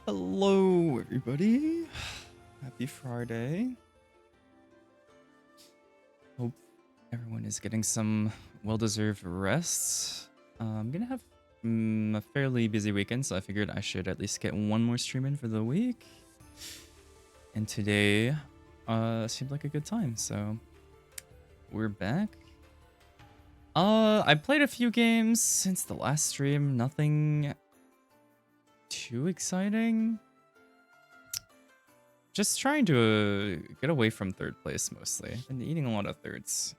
Hello, everybody. Happy Friday. Hope everyone is getting some well-deserved rest. I'm gonna have a fairly busy weekend, so I figured I should at least get one more stream in for the week. And today seemed like a good time, so we're back. I played a few games since the last stream. Nothing too exciting. Just trying to get away from third place mostly. Been eating a lot of thirds.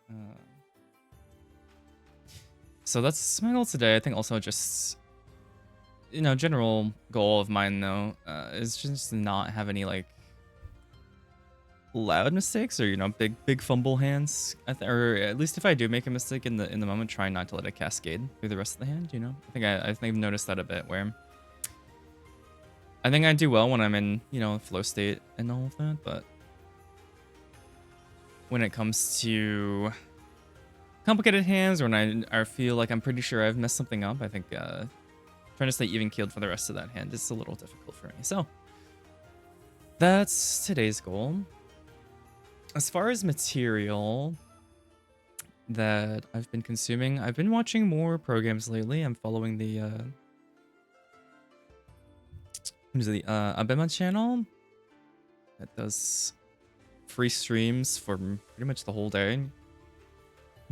So that's my goal today. I think also just, general goal of mine though, is just not have any like loud mistakes or big fumble hands. Or at least if I do make a mistake in the moment, try not to let it cascade through the rest of the hand. I think I've noticed that a bit where I think I do well when I'm in flow state and all of that, but when it comes to complicated hands or when I feel like I'm pretty sure I've messed something up, I think trying to stay even keeled for the rest of that hand is a little difficult for me. So that's today's goal. As far as material that I've been consuming, I've been watching more programs lately. I'm following the Abema channel that does free streams for pretty much the whole day.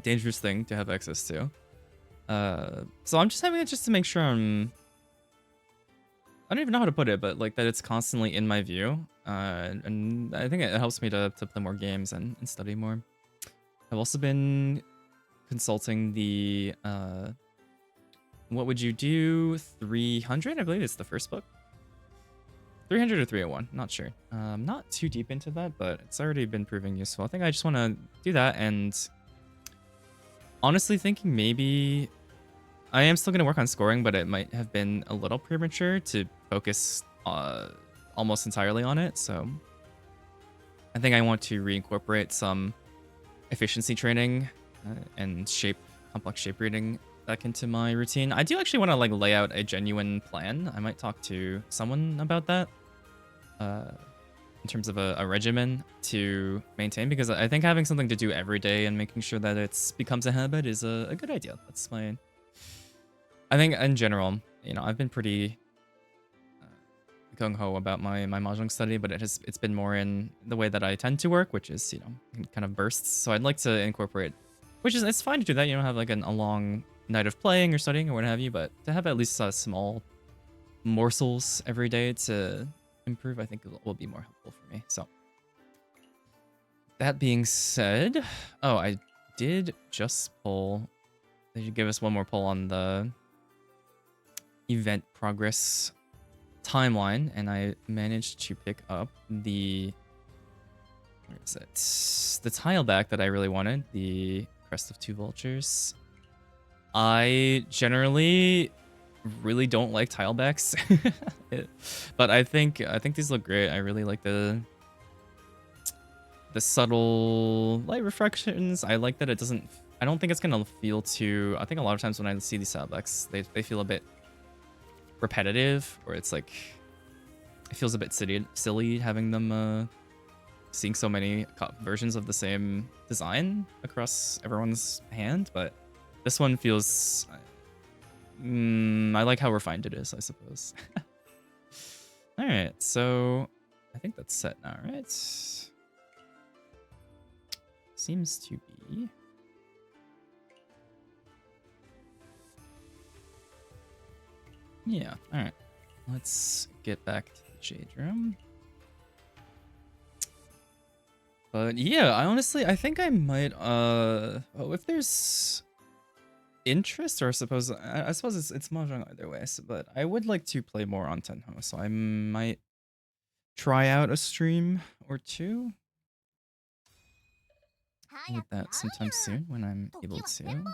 Dangerous thing to have access to. So I'm just having it just to make sure I don't even know how to put it, but like that it's constantly in my view. And I think it helps me to play more games and study more. I've also been consulting the what would you do 300? I believe it's the first book. 300 or 301, not sure. I'm not too deep into that, but it's already been proving useful. I think I just want to do that, and honestly thinking maybe I am still going to work on scoring, but it might have been a little premature to focus almost entirely on it. So I think I want to reincorporate some efficiency training and complex shape reading back into my routine. I do actually want to like lay out a genuine plan. I might talk to someone about that in terms of a regimen to maintain, because I think having something to do every day and making sure that it becomes a habit is a good idea. That's my... I think in general, I've been pretty gung-ho about my mahjong study, but it's been more in the way that I tend to work, which is, kind of bursts. So I'd like to incorporate, it's fine to do that. You don't have like a long night of playing or studying or what have you, but to have at least small morsels every day to improve, I think will be more helpful for me. So that being said, oh, I did just pull, they should give us one more pull on the event progress timeline, and I managed to pick up the, where is it? The tile back that I really wanted, the Crest of Two Vultures. I generally really don't like tile backs, but I think these look great. I really like the subtle light reflections. I like that it doesn't, I don't think it's gonna feel too, I think a lot of times when I see these tile backs, they feel a bit repetitive, or it's like it feels a bit silly having them seeing so many versions of the same design across everyone's hand. But this one feels I like how refined it is, I suppose. All right, so I think that's set now, right? Seems to be. Yeah, all right. Let's get back to the Jade Room. But yeah, I think I might, if there's interest, or I suppose it's mahjong either way, so, but I would like to play more on Tenho, so I might try out a stream or two with that sometime soon when I'm able to.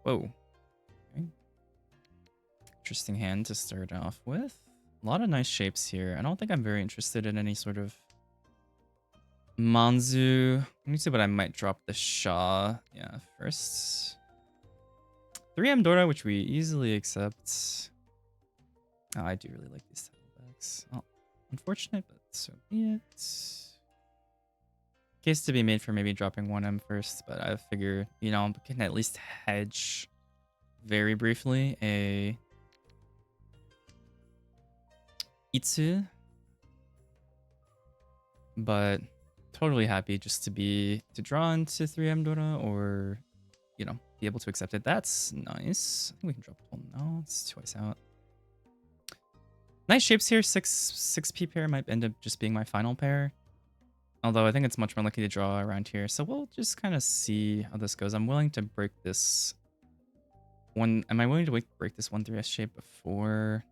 Whoa. Okay. Interesting hand to start off with. A lot of nice shapes here. I don't think I'm very interested in any sort of Manzu. Let me see what I might drop the Shah. Yeah, first. 3M Dora, which we easily accept. Oh, I do really like these saddlebags. Oh, unfortunate, but so be it. Case to be made for maybe dropping 1M first, but I figure, you know, I can at least hedge very briefly a Itsu, but totally happy just to draw into 3M Dora or, you know, be able to accept it. That's nice. I think we can drop it all now. It's twice out. Nice shapes here. 6P pair might end up just being my final pair. Although I think it's much more likely to draw around here. So we'll just kind of see how this goes. I'm willing to break this one. Am I willing to break this 1-3S shape before?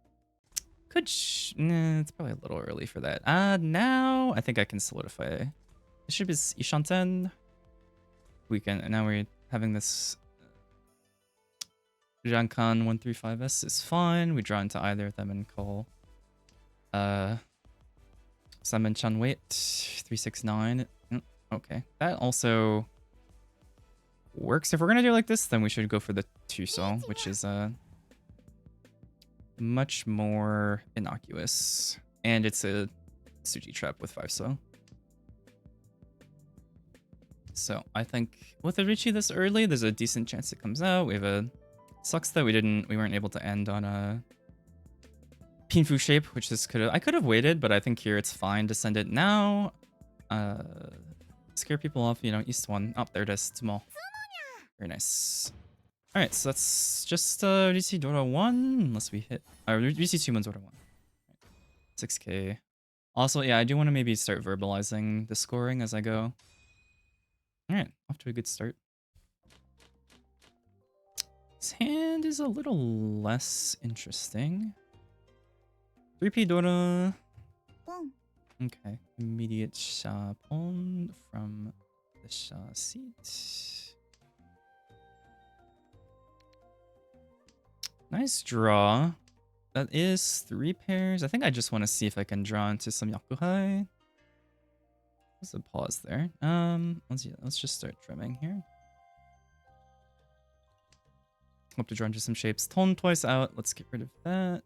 Nah, it's probably a little early for that. Now I think I can solidify. This shape is Ishanten. Now we're having this Jankan 135S is fine. We draw into either of them and call Simon Chan wait 369. Okay, that also works. If we're gonna do like this, then we should go for the 2-so, which is much more innocuous, and it's a Suji trap with 5-so. So I think with a Richie this early, there's a decent chance it comes out. We have a sucks that we weren't able to end on a Pinfu shape, which is I could have waited, but I think here it's fine to send it now. Scare people off, you know, East 1. Oh, there it is. Small. Very nice. Alright, so that's just Rishi Dora 1, unless we hit Rishi 2 Dora 1. 6k. Also, yeah, I do want to maybe start verbalizing the scoring as I go. Alright, off to a good start. This hand is a little less interesting. 3P Dora. Okay, immediate Sha Pon from the Sha seat. Nice draw. That is 3 pairs. I think I just want to see if I can draw into some Yakuhai. There's a pause there. Let's just start trimming here. Hope to draw into some shapes. Tone twice out. Let's get rid of that.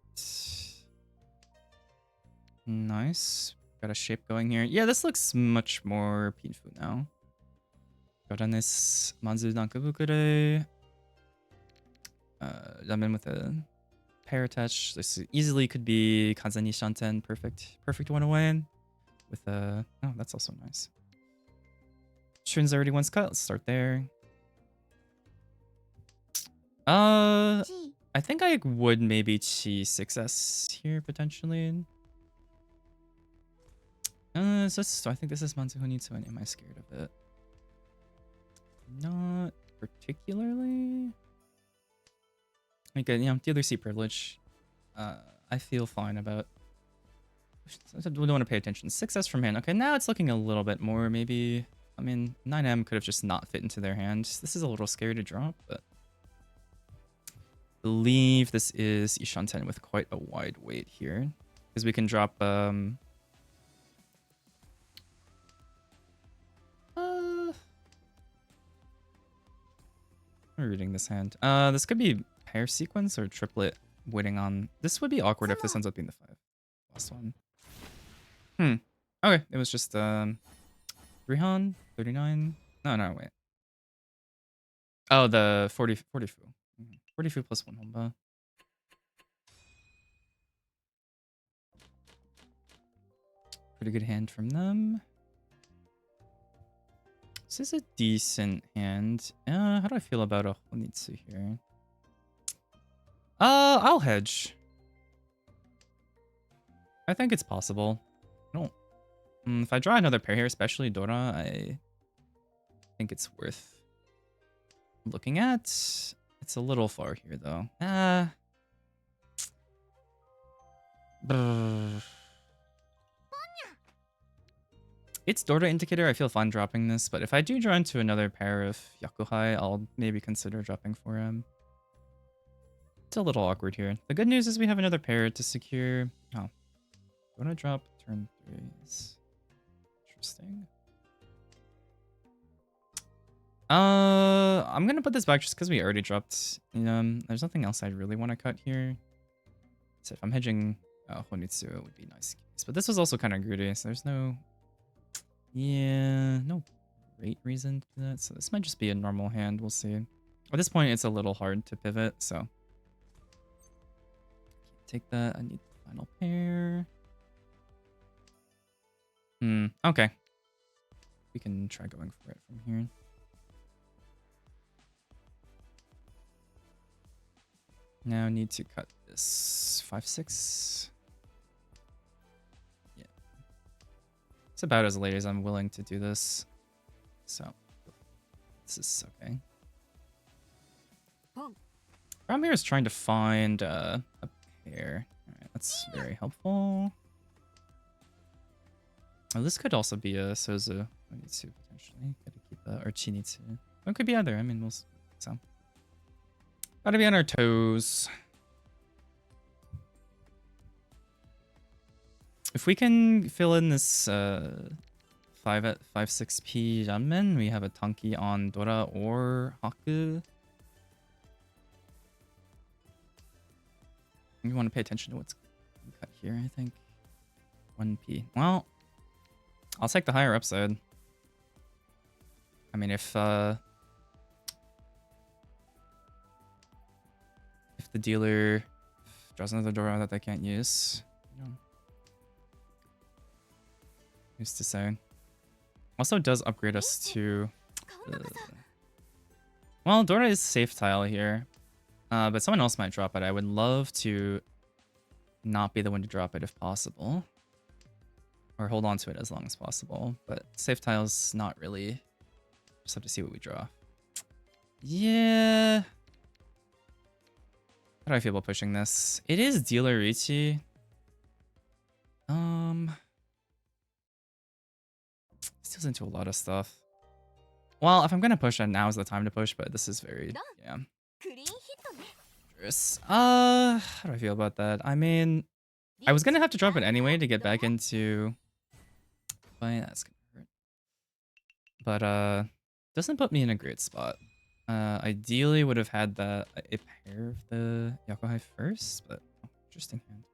Nice. Got a shape going here. Yeah, this looks much more painful now. Godanis Manzu Nankabukure. Ramen with a pair attached. This easily could be Kazani Shanten. Perfect one away. With a... Oh, that's also nice. Shun's already once cut. Let's start there. I think I would maybe Chi 6S here, potentially. I think this is Manzuhoni, so am I scared of it? Not particularly. Like, you know, the other C privilege, I feel fine about. I don't want to pay attention. 6S from hand. Okay, now it's looking a little bit more, maybe. I mean, 9M could have just not fit into their hand. This is a little scary to drop, but I believe this is Ishanten with quite a wide weight here. Because we can drop, I'm reading this hand. This could be pair sequence or triplet waiting on. This would be awkward if this ends up being the 5. Last one. Okay, it was just 3Han, 39. No, wait. Oh, the 40 fu. 40 fu plus 1 honba. Pretty good hand from them. This is a decent hand. How do I feel about a Honitsu here? I'll hedge. I think it's possible. I don't. If I draw another pair here, especially Dora, I think it's worth looking at. It's a little far here, though. It's Dora indicator. I feel fine dropping this, but if I do draw into another pair of Yakuhai, I'll maybe consider dropping for him. It's a little awkward here. The good news is we have another pair to secure. Oh, Dora drop turn 3 is interesting. I'm gonna put this back just because we already dropped. There's nothing else I really want to cut here. If I'm hedging Honitsu, it would be nice. But this was also kind of greedy, so there's no... Yeah, no great reason to do that. So this might just be a normal hand. We'll see. At this point, it's a little hard to pivot, so... Take that. I need the final pair. Okay. We can try going for it from here. Now I need to cut this 5-6. Yeah. It's about as late as I'm willing to do this. So this is okay. Problem here is trying to find a pair. Alright, that's very helpful. Oh, this could also be a Sozu. Onitsu potentially. Gotta keep or Chinitsu. It could be either. I mean, we'll see. So. Gotta be on our toes. If we can fill in this 5-6p Janmen, we have a Tanki on Dora or Haku. You want to pay attention to what's cut here, I think. 1p. Well, I'll take the higher upside. I mean, if the dealer draws another Dora that they can't use, you know, who's to say? Also does upgrade us to... Well, Dora is safe tile here. But someone else might drop it. I would love to not be the one to drop it if possible. Or hold on to it as long as possible. But safe tile's not really... Just have to see what we draw. Yeah... How do I feel about pushing this? It is dealer Ichi. Steals into a lot of stuff. Well, if I'm gonna push, now is the time to push, but this is very... Yeah. How do I feel about that? I mean, I was gonna have to drop it anyway to get back into... But that's gonna hurt. But, doesn't put me in a great spot. Ideally would have had a pair of the Yakuhai first, but interesting hand.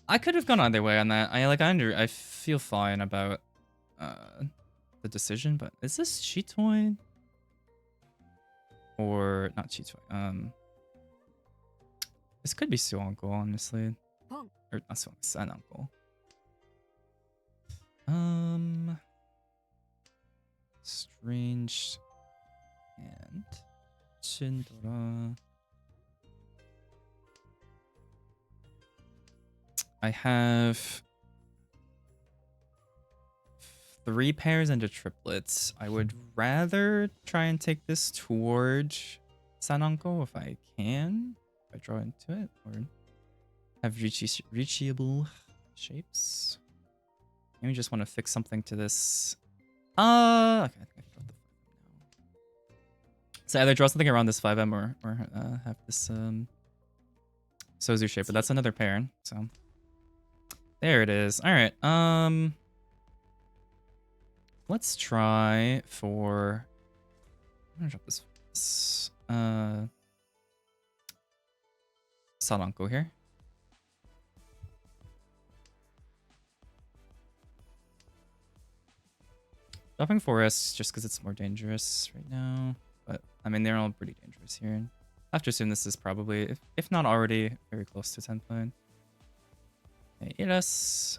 I could have gone either way on that. I feel fine about the decision, but is this Chitoin? Or not Chitoin? This could be Suanko, honestly. Or not Suanko, Sananko. Strange and Shindora. I have 3 pairs and a triplet. I would rather try and take this toward Sananko if I can. If I draw into it, or have reachable shapes. Maybe just want to fix something to this. Okay, I think I can drop the 5M now. So either draw something around this 5M or have this Sozu shape, but that's another pair. So there it is. All right. Let's try for... I'm gonna drop this Sananko here. Dropping Forest just because it's more dangerous right now. But, I mean, they're all pretty dangerous here. I have to assume this is probably, if not already, very close to 10 point. Okay, hit us.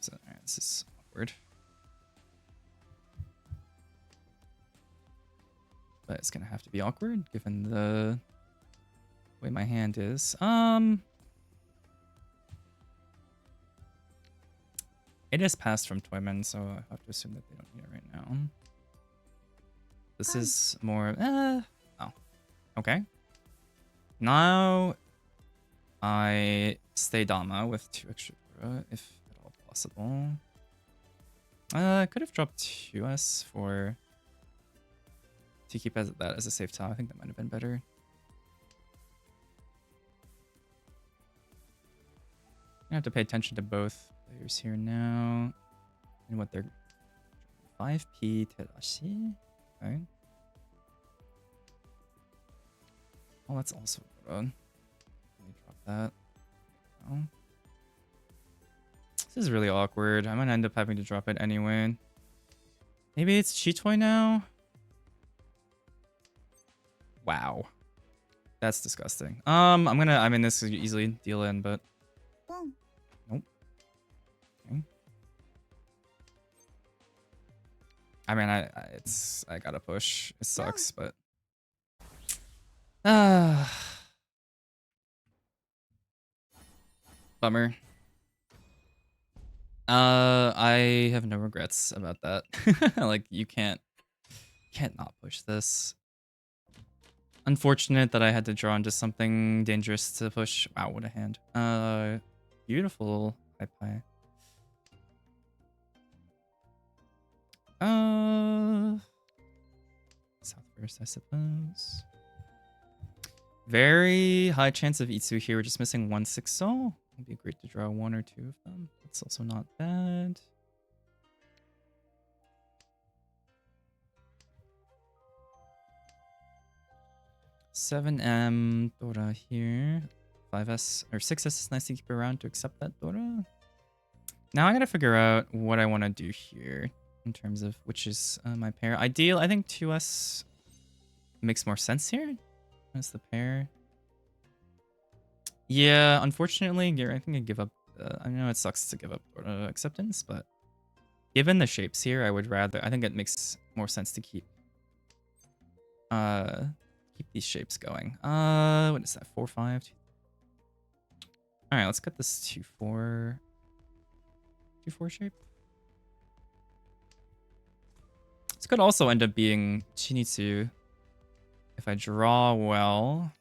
So, alright, this is awkward. But it's gonna have to be awkward given the way my hand is. It is passed from Toyman, so I have to assume that they don't need it right now. This is more... oh. Okay. Now I stay Dama with 2 extra Dora, if at all possible. I could have dropped 2S for... to keep that as a safe tile. I think that might have been better. I have to pay attention to both players here now. And what they're... 5p Terashi. Okay. Oh, that's also good. that. Oh. This is really awkward. I'm gonna end up having to drop it anyway. Maybe it's Chitoy now? Wow. That's disgusting. I mean, this is easily deal in, but... Nope. Okay. I mean, I gotta push. It sucks, but... Bummer. I have no regrets about that. Like, you can't not push this. Unfortunate that I had to draw into something dangerous to push. Wow, what a hand. Beautiful. Hi. South first, I suppose. Very high chance of Itsu here. We're just missing 1 6-0. It'd be great to draw 1 or 2 of them. That's also not bad. $7M Dora here. 5S or 6S is nice to keep around to accept that Dora. Now I gotta figure out what I want to do here in terms of which is my pair. Ideal, I think 2S makes more sense here. That's the pair. Yeah, unfortunately, I think I give up. I know it sucks to give up acceptance, but given the shapes here, I would rather. I think it makes more sense to keep these shapes going. What is that? 4-5. All right, let's get this 2-4. 2-4 shape. This could also end up being Chinitsu if I draw well.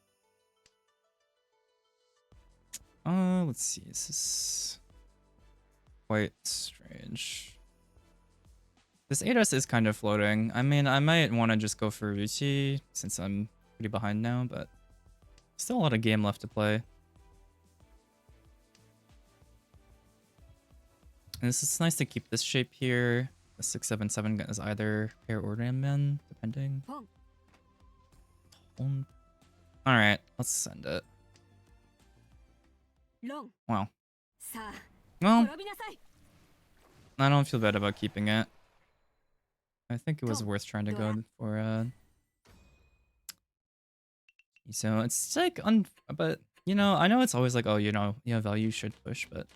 Let's see. This is quite strange. This 8S is kind of floating. I mean, I might want to just go for Ruchi since I'm pretty behind now, but still a lot of game left to play. And this is nice to keep this shape here. The 6-7-7 is either pair or men, depending. Alright, let's send it. Wow. Well, I don't feel bad about keeping it. I think it was worth trying to go for so it's like but you know, I know it's always like, oh, you know, yeah, value should push, but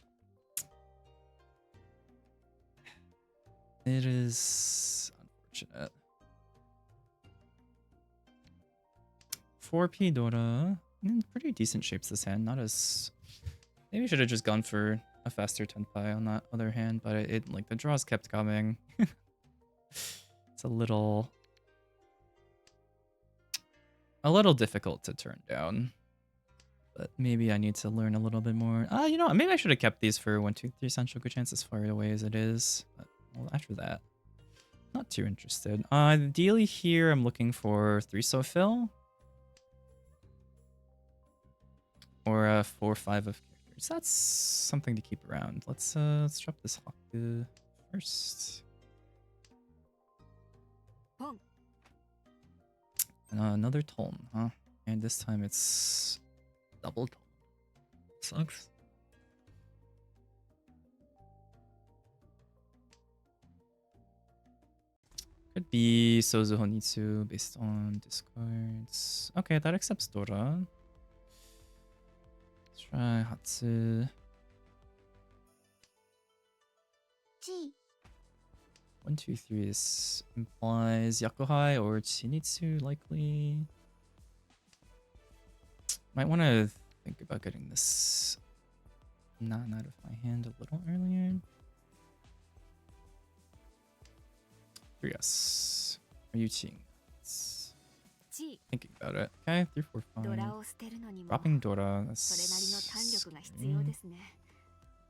it is unfortunate. 4P Dora. Pretty decent shapes this hand, not as... Maybe I should have just gone for a faster Tenpai on that other hand, but it like the draws kept coming. It's a little difficult to turn down. But maybe I need to learn a little bit more. You know, maybe I should have kept these for 1, 2, 3 Sanchoku chance as far away as it is. But well, after that, not too interested. Ideally here, I'm looking for 3 Sophil. Or 4-5 of characters. That's something to keep around. Let's drop this Haku first. Another tone, huh? And this time it's double tone. Sucks. Could be Sozu Honitsu based on discards. Okay, that accepts Dora. Let's try Hatsu. 1, 2, 3 is implies Yakuhai or Chinitsu likely. Might want to think about getting this not out of my hand a little earlier. 3S. Are you cheating? Thinking about it. Okay, 3, 4, 5. Dropping Dora.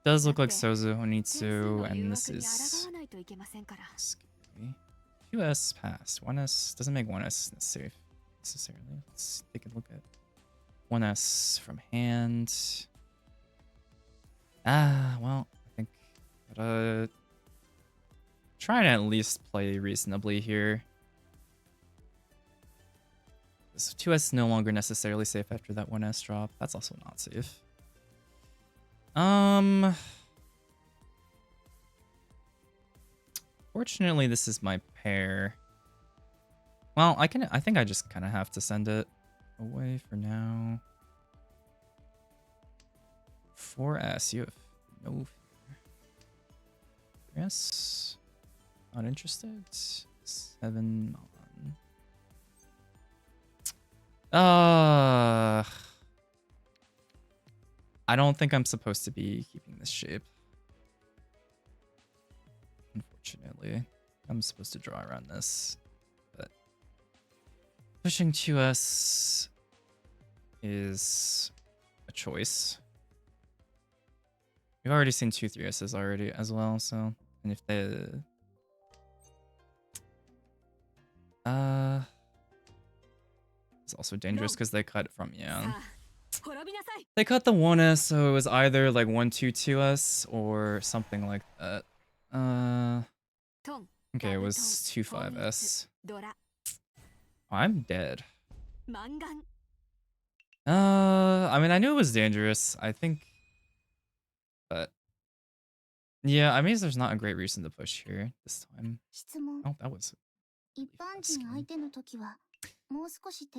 Does look like Sozu Honitsu, and this is scary. 2S pass. 1S doesn't make 1S necessarily. Let's take a look at 1S from hand. Well, I think gotta try to at least play reasonably here. This 2S no longer necessarily safe after that 1S drop. That's also not safe. Fortunately, this is my pair. Well, I think I just kind of have to send it away for now. 4S, you have no fear. Yes. Not interested. 7 on. I don't think I'm supposed to be keeping this shape. Unfortunately. I'm supposed to draw around this. But pushing 2S is a choice. We've already seen 2 3S's already as well, so and if they it's also dangerous because they cut from they cut the 1S, so it was either like 1-2-2S or something like that. Okay, it was 2-5S. Oh, I'm dead. I mean, I knew it was dangerous, I think, but yeah, I mean, there's not a great reason to push here this time. Oh, that was.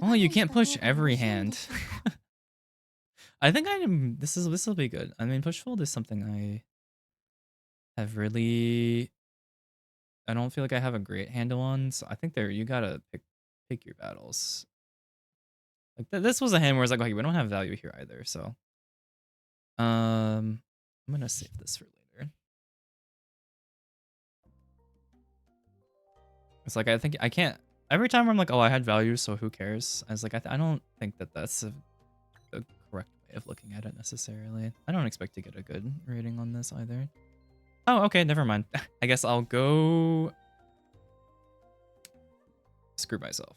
Oh, you can't push every hand. I think this will be good. I mean, push fold is something I have really. I don't feel like I have a great handle on, so I think you gotta pick your battles. Like this was a hand where it's like, okay, we don't have value here either, so. I'm gonna save this for later. It's like I think I can't. Every time I'm like, oh, I had value, so who cares? I was like, I don't think that that's the correct way of looking at it necessarily. I don't expect to get a good rating on this either. Oh, okay, never mind. I guess I'll go screw myself.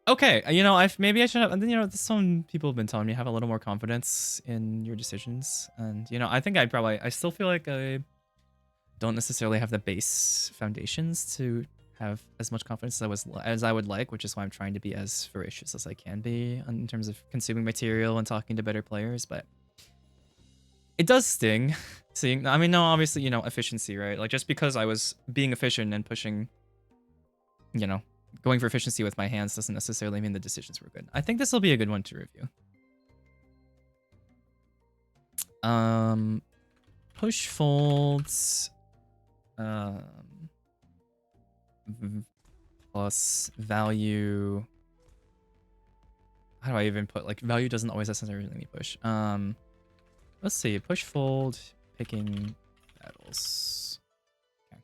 Okay, you know, maybe I should have, you know, some people have been telling me have a little more confidence in your decisions, and you know, I think I still feel like I don't necessarily have the base foundations to have as much confidence as I would like, which is why I'm trying to be as voracious as I can be in terms of consuming material and talking to better players, but it does sting seeing, I mean, no, obviously, you know, efficiency, right? Like just because I was being efficient and pushing, you know, going for efficiency with my hands doesn't necessarily mean the decisions were good. I think this will be a good one to review. Push folds, plus value. How do I even put, like, value doesn't always necessarily mean push. Let's see, push fold, picking battles. Okay.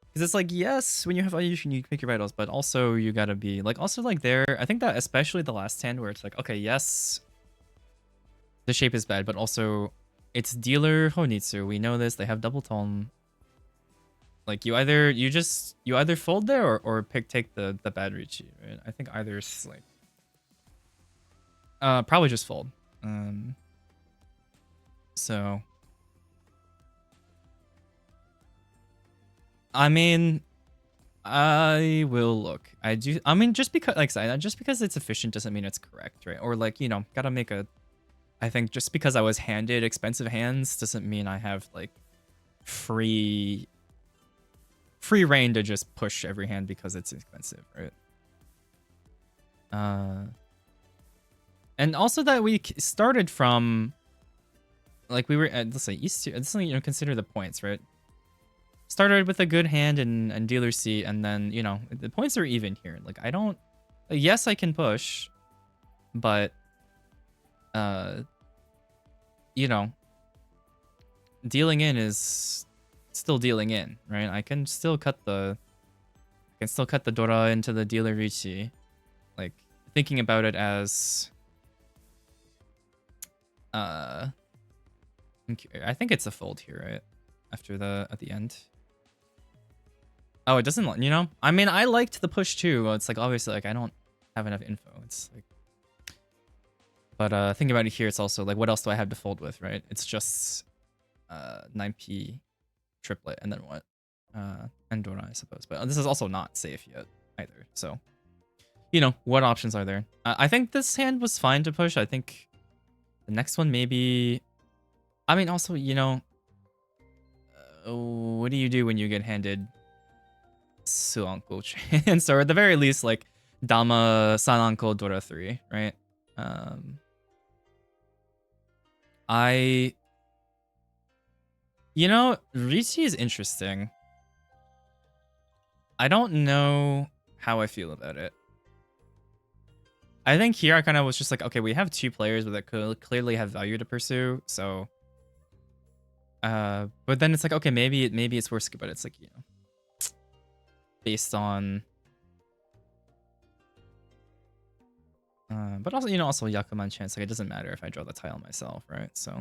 Because it's like, yes, when you have value, you pick your battles, but also you gotta be, like, also like there, I think that especially the last hand where it's like, okay, yes, the shape is bad, but also it's dealer Honitsu. We know this, they have double tone. Like you either fold there or take the bad Richi, right? I think either is like probably just fold. So I mean, I will look. I mean, just because, like I said, just because it's efficient doesn't mean it's correct, right? Or like, you know, gotta make a. I think just because I was handed expensive hands doesn't mean I have like free reign to just push every hand because it's expensive, right? And also that we started from, like we were at, let's say East tier. Let's, you know, consider the points, right? Started with a good hand and dealer seat, and then, you know, the points are even here. Like I don't, yes, I can push, but you know, dealing in is still dealing in, right? I can still cut the Dora into the dealer Richi. Like thinking about it as I think it's a fold here, right? After at the end. Oh, it doesn't, you know? I mean, I liked the push too. It's like obviously like I don't have enough info. It's like, but thinking about it here, it's also like, what else do I have to fold with, right? It's just 9p triplet, and then what? And Dora, I suppose. But this is also not safe yet either. So you know, what options are there? I think this hand was fine to push. I think the next one maybe. I mean, also, you know, what do you do when you get handed Suanko Chance, or at the very least, like Dama Sananko Dora 3, right? Um, you know, Rishi is interesting. I don't know how I feel about it. I think here I kind of was just like, okay, we have two players that could clearly have value to pursue, so. But then it's like, okay, maybe it's worse, but it's like, you know, based on. But also, you know, also Yakuman chance, like it doesn't matter if I draw the tile myself, right? So.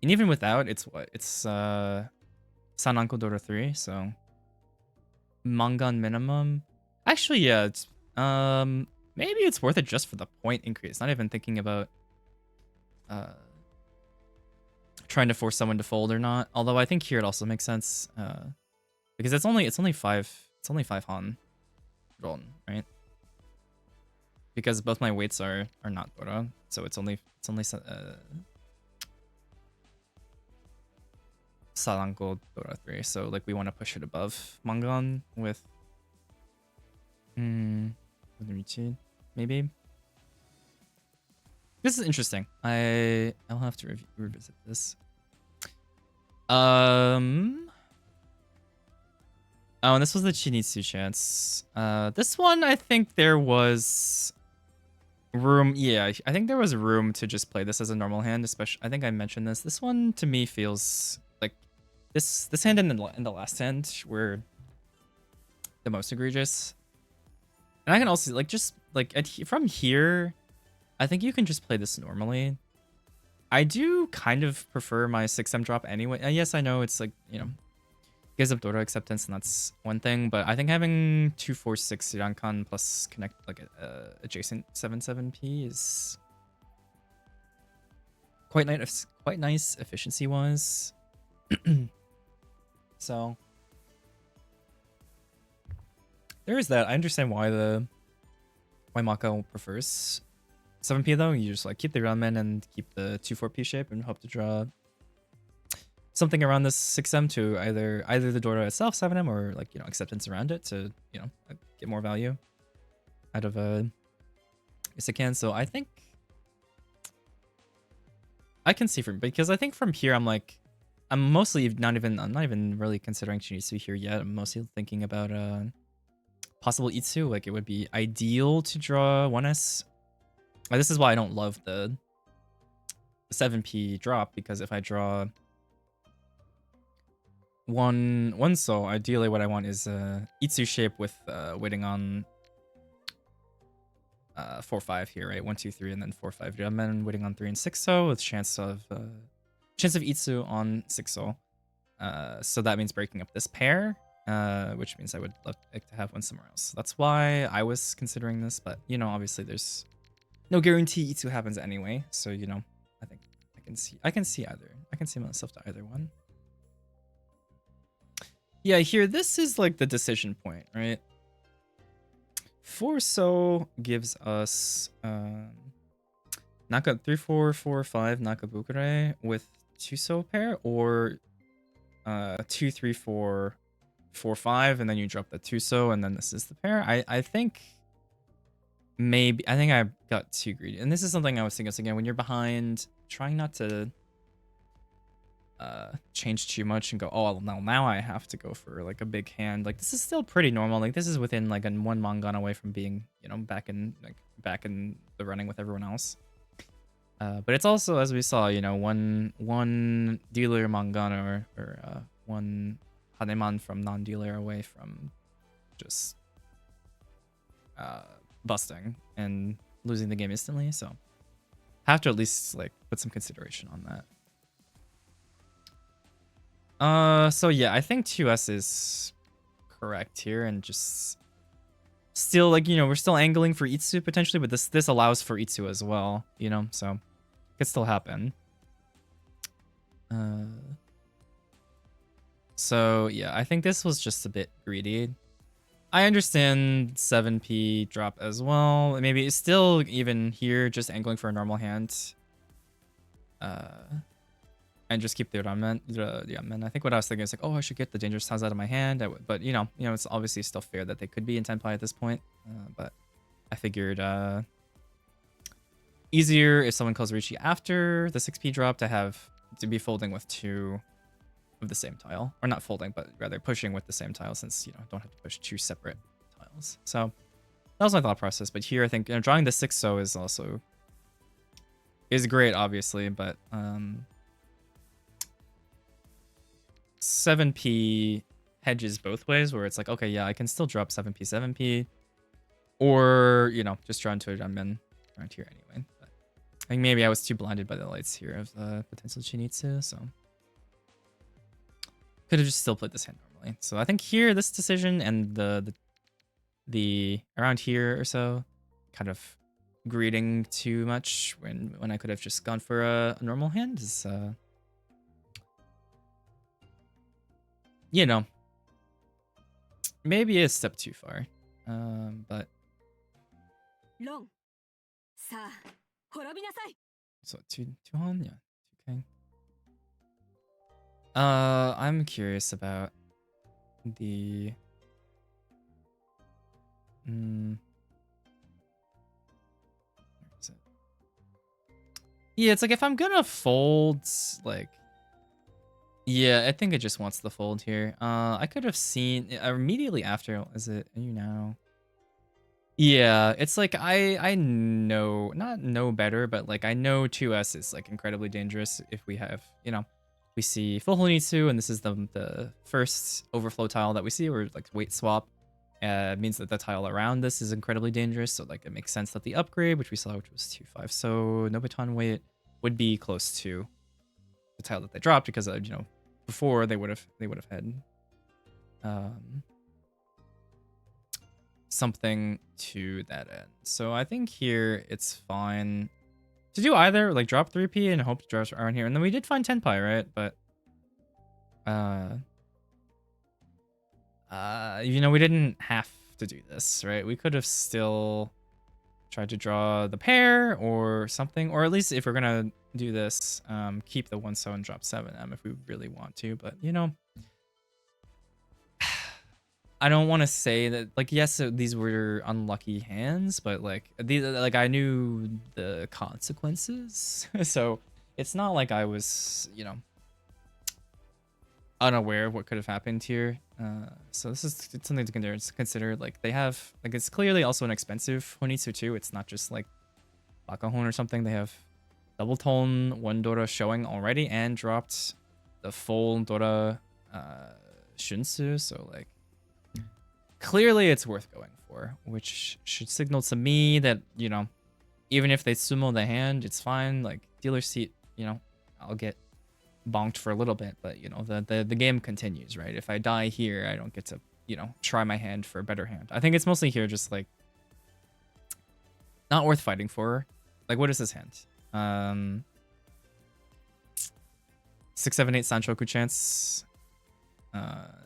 And even without, it's what? It's Sananko Dora 3, so Mangan minimum. Actually, yeah, it's maybe it's worth it just for the point increase. Not even thinking about trying to force someone to fold or not. Although I think here it also makes sense. Because it's only 5 Han Ron, right? Because both my weights are not Dora, so it's only Saranko Dora 3. So like we want to push it above Mangan with Richi, maybe. This is interesting. I'll have to revisit this. Oh, and this was the Chinitsu chance. This one I think there was room. Yeah, I think there was room to just play this as a normal hand. Especially, I think I mentioned this. This one to me feels like this hand and the last hand were the most egregious. And I can also like just like from here, I think you can just play this normally. I do kind of prefer my 6M drop anyway. Yes, I know it's like, you know, gives up Dora acceptance and that's one thing, but I think having 246 Rankan plus connect like adjacent 7/7p is quite nice efficiency wise. So there is that. I understand why Mako prefers 7p though. You just like keep the ramen and keep the 2/4p shape and hope to draw something around this 6M to either the Dora itself 7M or like, you know, acceptance around it to, you know, get more value out of Isakan. So I think I can see because I think from here I'm not even really considering Shinisu here yet. I'm mostly thinking about possible Itsu. Like it would be ideal to draw 1S. This is why I don't love the 7p drop, because if I draw one so ideally what I want is Itsu shape with waiting on 4/5 here, right? 1 2 3 and then 4/5 Ramen, waiting on 3 and 6 so with chance of Itsu on 6 so. So that means breaking up this pair, which means I would love to have one somewhere else. That's why I was considering this, but you know, obviously there's no guarantee Itsu happens anyway. So you know, I think I can see either. I can see myself to either one. Yeah, here, this is like the decision point, right? 4 so gives us Naka 3 4 4 5 Nakabukure with 2 so pair, or 2 3 4 4 5 and then you drop the 2 so and then this is the pair. I think I got too greedy. And this is something I was thinking again, when you're behind, trying not to change too much and go, oh, now I have to go for like a big hand. Like this is still pretty normal. Like this is within like one Mangan away from being, you know, back in the running with everyone else. But it's also, as we saw, you know, one dealer Mangan or one Haneman from non-dealer away from just busting and losing the game instantly. So have to at least like put some consideration on that. So yeah, I think 2S is correct here, and just still like, you know, we're still angling for Itsu potentially, but this allows for Itsu as well, you know, so could still happen. So yeah, I think this was just a bit greedy. I understand 7p drop as well. Maybe it's still even here, just angling for a normal hand. And just keep the Ramen. I think what I was thinking is like, oh, I should get the dangerous tiles out of my hand. But you know, it's obviously still fair that they could be in 10 ply at this point. But I figured easier if someone calls Ricci after the 6p drop to be folding with 2 of the same tile, or not folding, but rather pushing with the same tile, since don't have to push 2 separate tiles. So that was my thought process. But here I think drawing the 6-0 is great, obviously, but 7p hedges both ways, where it's like, okay, yeah, I can still drop 7p, or just draw into a Junmin around here anyway. But I think maybe I was too blinded by the lights here of the potential Chinitsu, so could have just still played this hand normally. So I think here, this decision and the around here or so, kind of greeting too much when I could have just gone for a normal hand is maybe a step too far. But so two on, yeah, 2k. I'm curious about the where is it? Yeah, it's like if I'm gonna fold, like, yeah, I think it just wants the fold here. I could have seen immediately after. Is it? Are you now? Yeah, it's like I know, not know better, but like I know 2S is like incredibly dangerous if we have, we see full Honitsu, and this is the first overflow tile that we see, or like weight swap. Means that the tile around this is incredibly dangerous, so like it makes sense that the upgrade, which we saw, which was 2-5, so Nobuton weight would be close to the tile that they dropped, because before they would have had something to that end. So I think here it's fine to do either, like drop 3p and hope to draw around here. And then we did find 10 pi, right? But we didn't have to do this, right? We could have still tried to draw the pair or something, or at least if we're gonna do this, keep the 1-so and drop 7m if we really want to. But I don't want to say that, like, yes, these were unlucky hands, but like I knew the consequences, so it's not like I was, unaware of what could have happened here. So this is something to consider. Like they have, like, it's clearly also an expensive Honitsu too. It's not just like Bakahon or something. They have double tone 1 Dora showing already and dropped the full Dora Shunsu. So like, clearly it's worth going for, which should signal to me that, even if they sumo the hand, it's fine. Like dealer seat, I'll get bonked for a little bit, but the game continues, right? If I die here, I don't get to, try my hand for a better hand. I think it's mostly here just like not worth fighting for. Like, what is this hand? 6, 7, 8 Sanchoku chance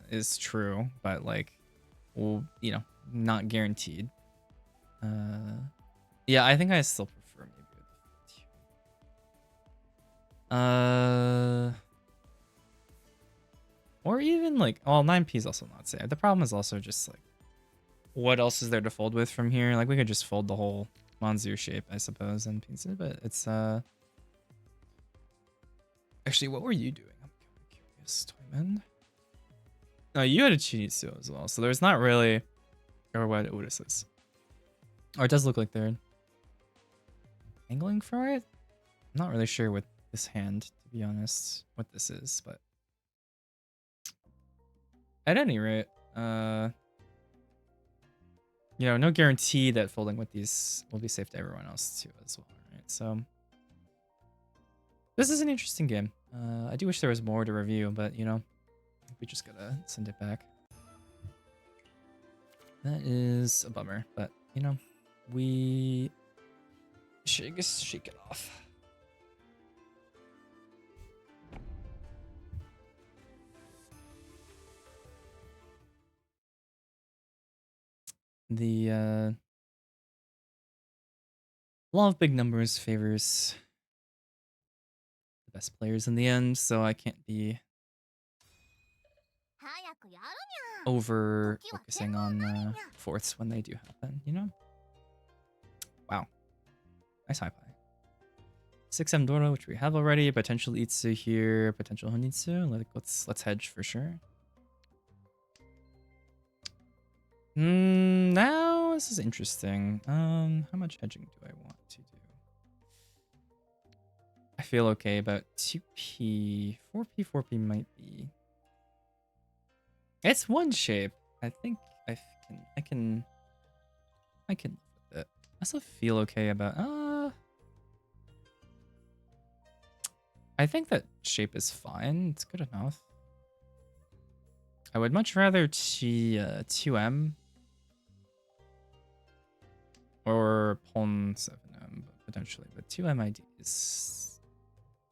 is true, but like, well, not guaranteed. Yeah, I think I still prefer maybe or even like, well, 9p is also not safe. The problem is also just like, what else is there to fold with from here? Like we could just fold the whole Manzu shape, I suppose, and pizza, but it's actually, what were you doing? I'm kind of curious, Toyman. No, you had a Chinitsu as well, so there's not really, or what Otis is. Or it does look like they're angling for it. I'm not really sure with this hand, to be honest, what this is, but at any rate, no guarantee that folding with these will be safe to everyone else too as well, right? So this is an interesting game. I do wish there was more to review, but we just gotta send it back. That is a bummer, but we shake it off. The law of big numbers favors the best players in the end, so I can't be over focusing on fourths when they do happen, you know? Wow. Nice high play. 6M Dora, which we have already. Potential Itsu here. Potential Honitsu. Let's hedge for sure. Now this is interesting. How much hedging do I want to do? I feel okay about 2P. 4P, 4P might be. It's one shape. I think I can live with it. I also feel okay about I think that shape is fine. It's good enough. I would much rather 2M or Pawn 7M potentially, but 2M ID is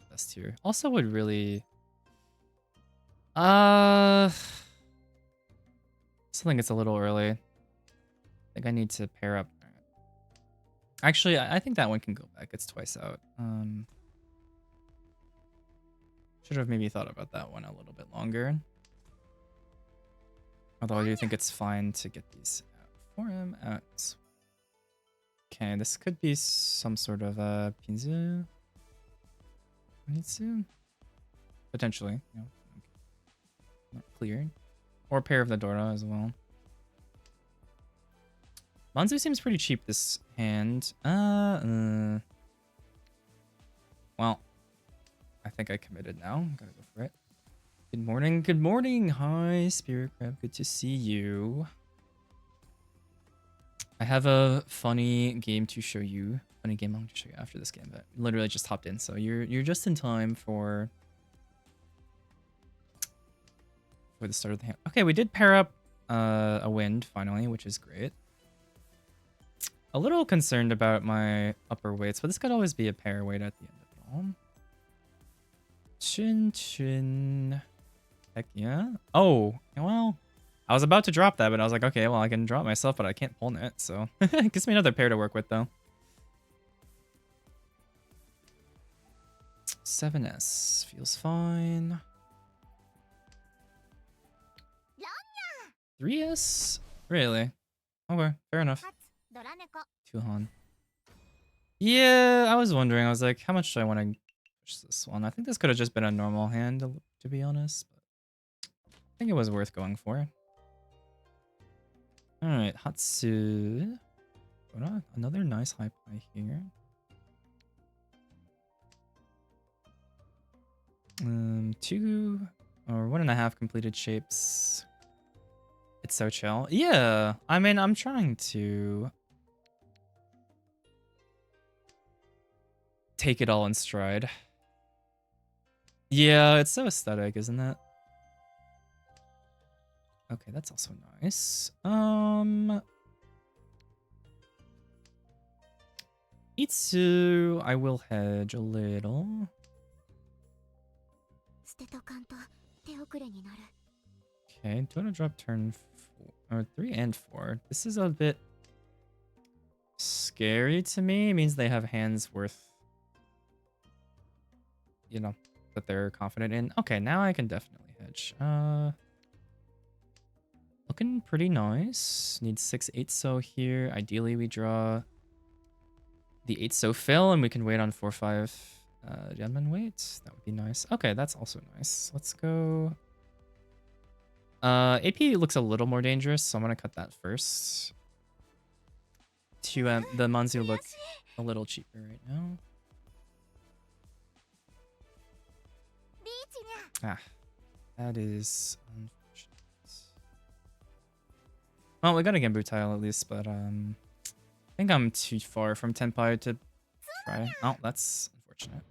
best here. Also would really still think it's a little early. I think I need to pair up. Actually, I think that one can go back. It's twice out. Should have maybe thought about that one a little bit longer. Although I do think it's fine to get these out. 4M out. Okay, this could be some sort of a Pinzu. Nitsu? Potentially. You know, not clear. Or pair of the Dora as well. Manzu seems pretty cheap this hand. Well, I think I committed now. Gotta go for it. Good morning. Good morning. Hi, Spirit Crab. Good to see you. I have a funny game to show you. Funny game I'm going to show you after this game, but literally just hopped in, so you're just in time for the start of the hand. Okay, we did pair up a wind finally, which is great. A little concerned about my upper weights, but this could always be a pair weight at the end of it all. Chin chin. Heck yeah. Oh, well, I was about to drop that, but I was like, okay, well, I can drop myself, but I can't pull it, so it gives me another pair to work with, though. 7S feels fine. 3S? Really? Okay, fair enough. 2Han. Yeah, I was wondering. I was like, how much do I want to push this one? I think this could have just been a normal hand, to be honest. But I think it was worth going for. Alright, Hatsu. Another nice high play here. 2 or 1.5 completed shapes. It's so chill. Yeah, I mean, I'm trying to take it all in stride. Yeah, it's so aesthetic, isn't it? Okay, that's also nice. Itsu, I will hedge a little. Okay, do you want to drop turn 4 or 3 and 4? This is a bit scary to me. It means they have hands worth, you know, that they're confident in. Okay, now I can definitely hedge. Looking pretty nice. Need 6 8-so here. Ideally, we draw the 8-so fill, and we can wait on 4-5 Genman wait. That would be nice. Okay, that's also nice. Let's go. AP looks a little more dangerous, so I'm gonna cut that first. To the Manzu look a little cheaper right now. Ah, that is unfortunate. Well, we got a Genbu tile at least, but I think I'm too far from Tenpai to try. Oh, that's unfortunate.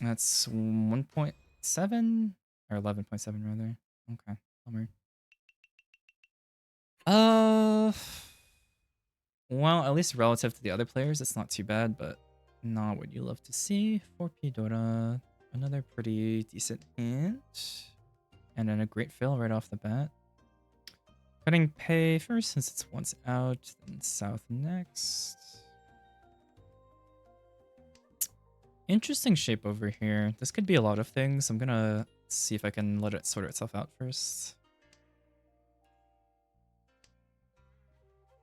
That's 1.7 or 11.7 rather. Okay, bummer. Well, at least relative to the other players, it's not too bad, but not what you love to see. 4P Dora, another pretty decent hand. And then a great fill right off the bat. Cutting pay first since it's once out, then south next. Interesting shape over here. This could be a lot of things. I'm gonna see if I can let it sort itself out first.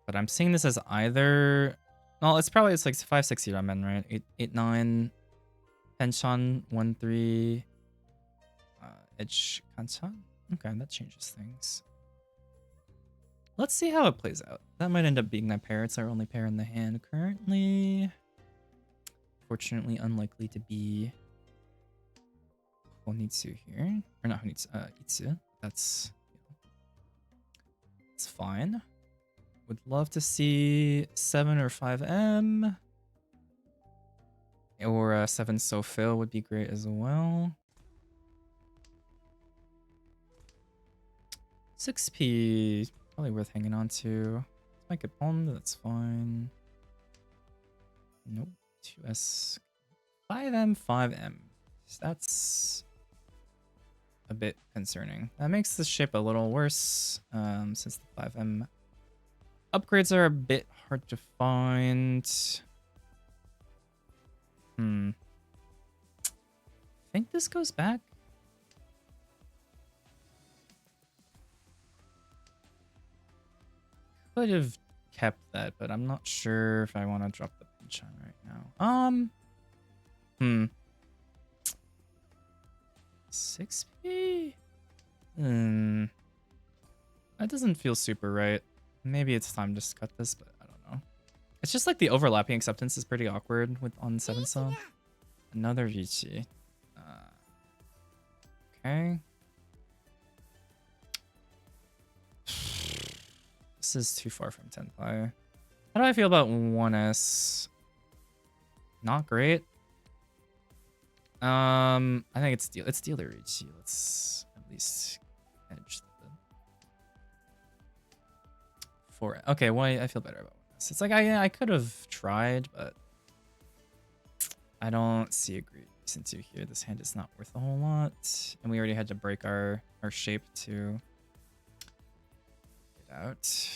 But I'm seeing this as either... Well, it's like 560 ramen, right? 889 Penshan 13 Edge Kanchan. Okay, that changes things. Let's see how it plays out. That might end up being my pair. It's our only pair in the hand currently. Fortunately, unlikely to be Honitsu here. Or not Honitsu, Itsu. That's it's fine. Would love to see 7 or 5M. Or 7 Sofil would be great as well. 6P, probably worth hanging on to. Make it pond, that's fine. Nope. 2S. 5M, 5M. That's a bit concerning. That makes the ship a little worse, since the 5M upgrades are a bit hard to find. I think this goes back. Could have kept that, but I'm not sure if I want to drop the pinch on right now. 6P? That doesn't feel super right. Maybe it's time to cut this, but I don't know. It's just like the overlapping acceptance is pretty awkward with on 7 cell. Another Vici. Okay. This is too far from Tenpai. How do I feel about 1S? Not great. I think it's dealer Ichi. Let's at least edge the 4. Okay, well I feel better about 1S. It's like I could have tried, but I don't see a great reason to here. This hand is not worth a whole lot, and we already had to break our shape to get out.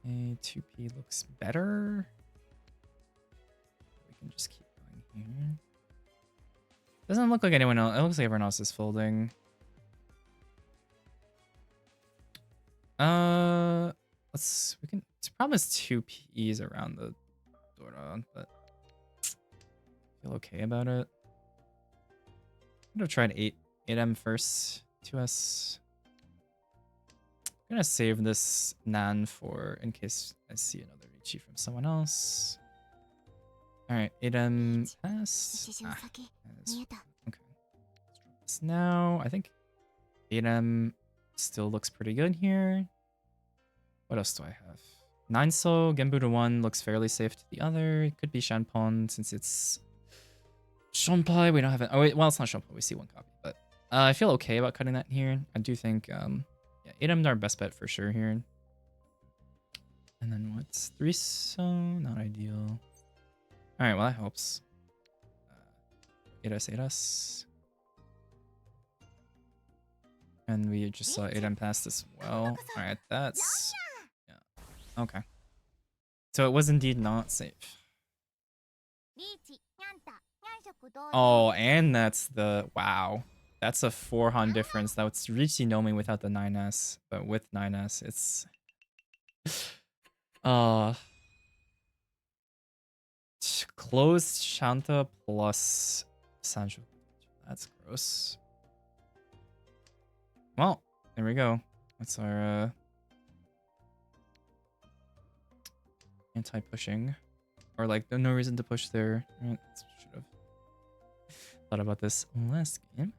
Okay, 2P looks better. We can just keep going here. Doesn't look like anyone else. It looks like everyone else is folding. We can. It's probably 2Ps around the Dora, but feel okay about it. I'm gonna try 8M first. 2S. I'm gonna save this Nan for in case I see another Ichi from someone else. Alright, 8M pass. Okay. Let's drop this now. I think 8M still looks pretty good here. What else do I have? 9 Genbu to 1 looks fairly safe to the other. It could be Shanpon since it's Shonpai. We don't have it. Oh wait, well it's not Shonpai. We see one copy, but I feel okay about cutting that here. I do think yeah, 8M our best bet for sure here. And then what's 3 not ideal. All right, well that helps. 8S. And we just saw 8M pass as well. All right, that's yeah. Okay. So it was indeed not safe. Oh, and that's the wow. That's a 400 difference. That's Richi Nomi without the 9S, but with 9S, it's closed Shanta plus Sanjo. That's gross. Well, there we go. That's our anti-pushing, or like no reason to push there. Right, should have thought about this last game.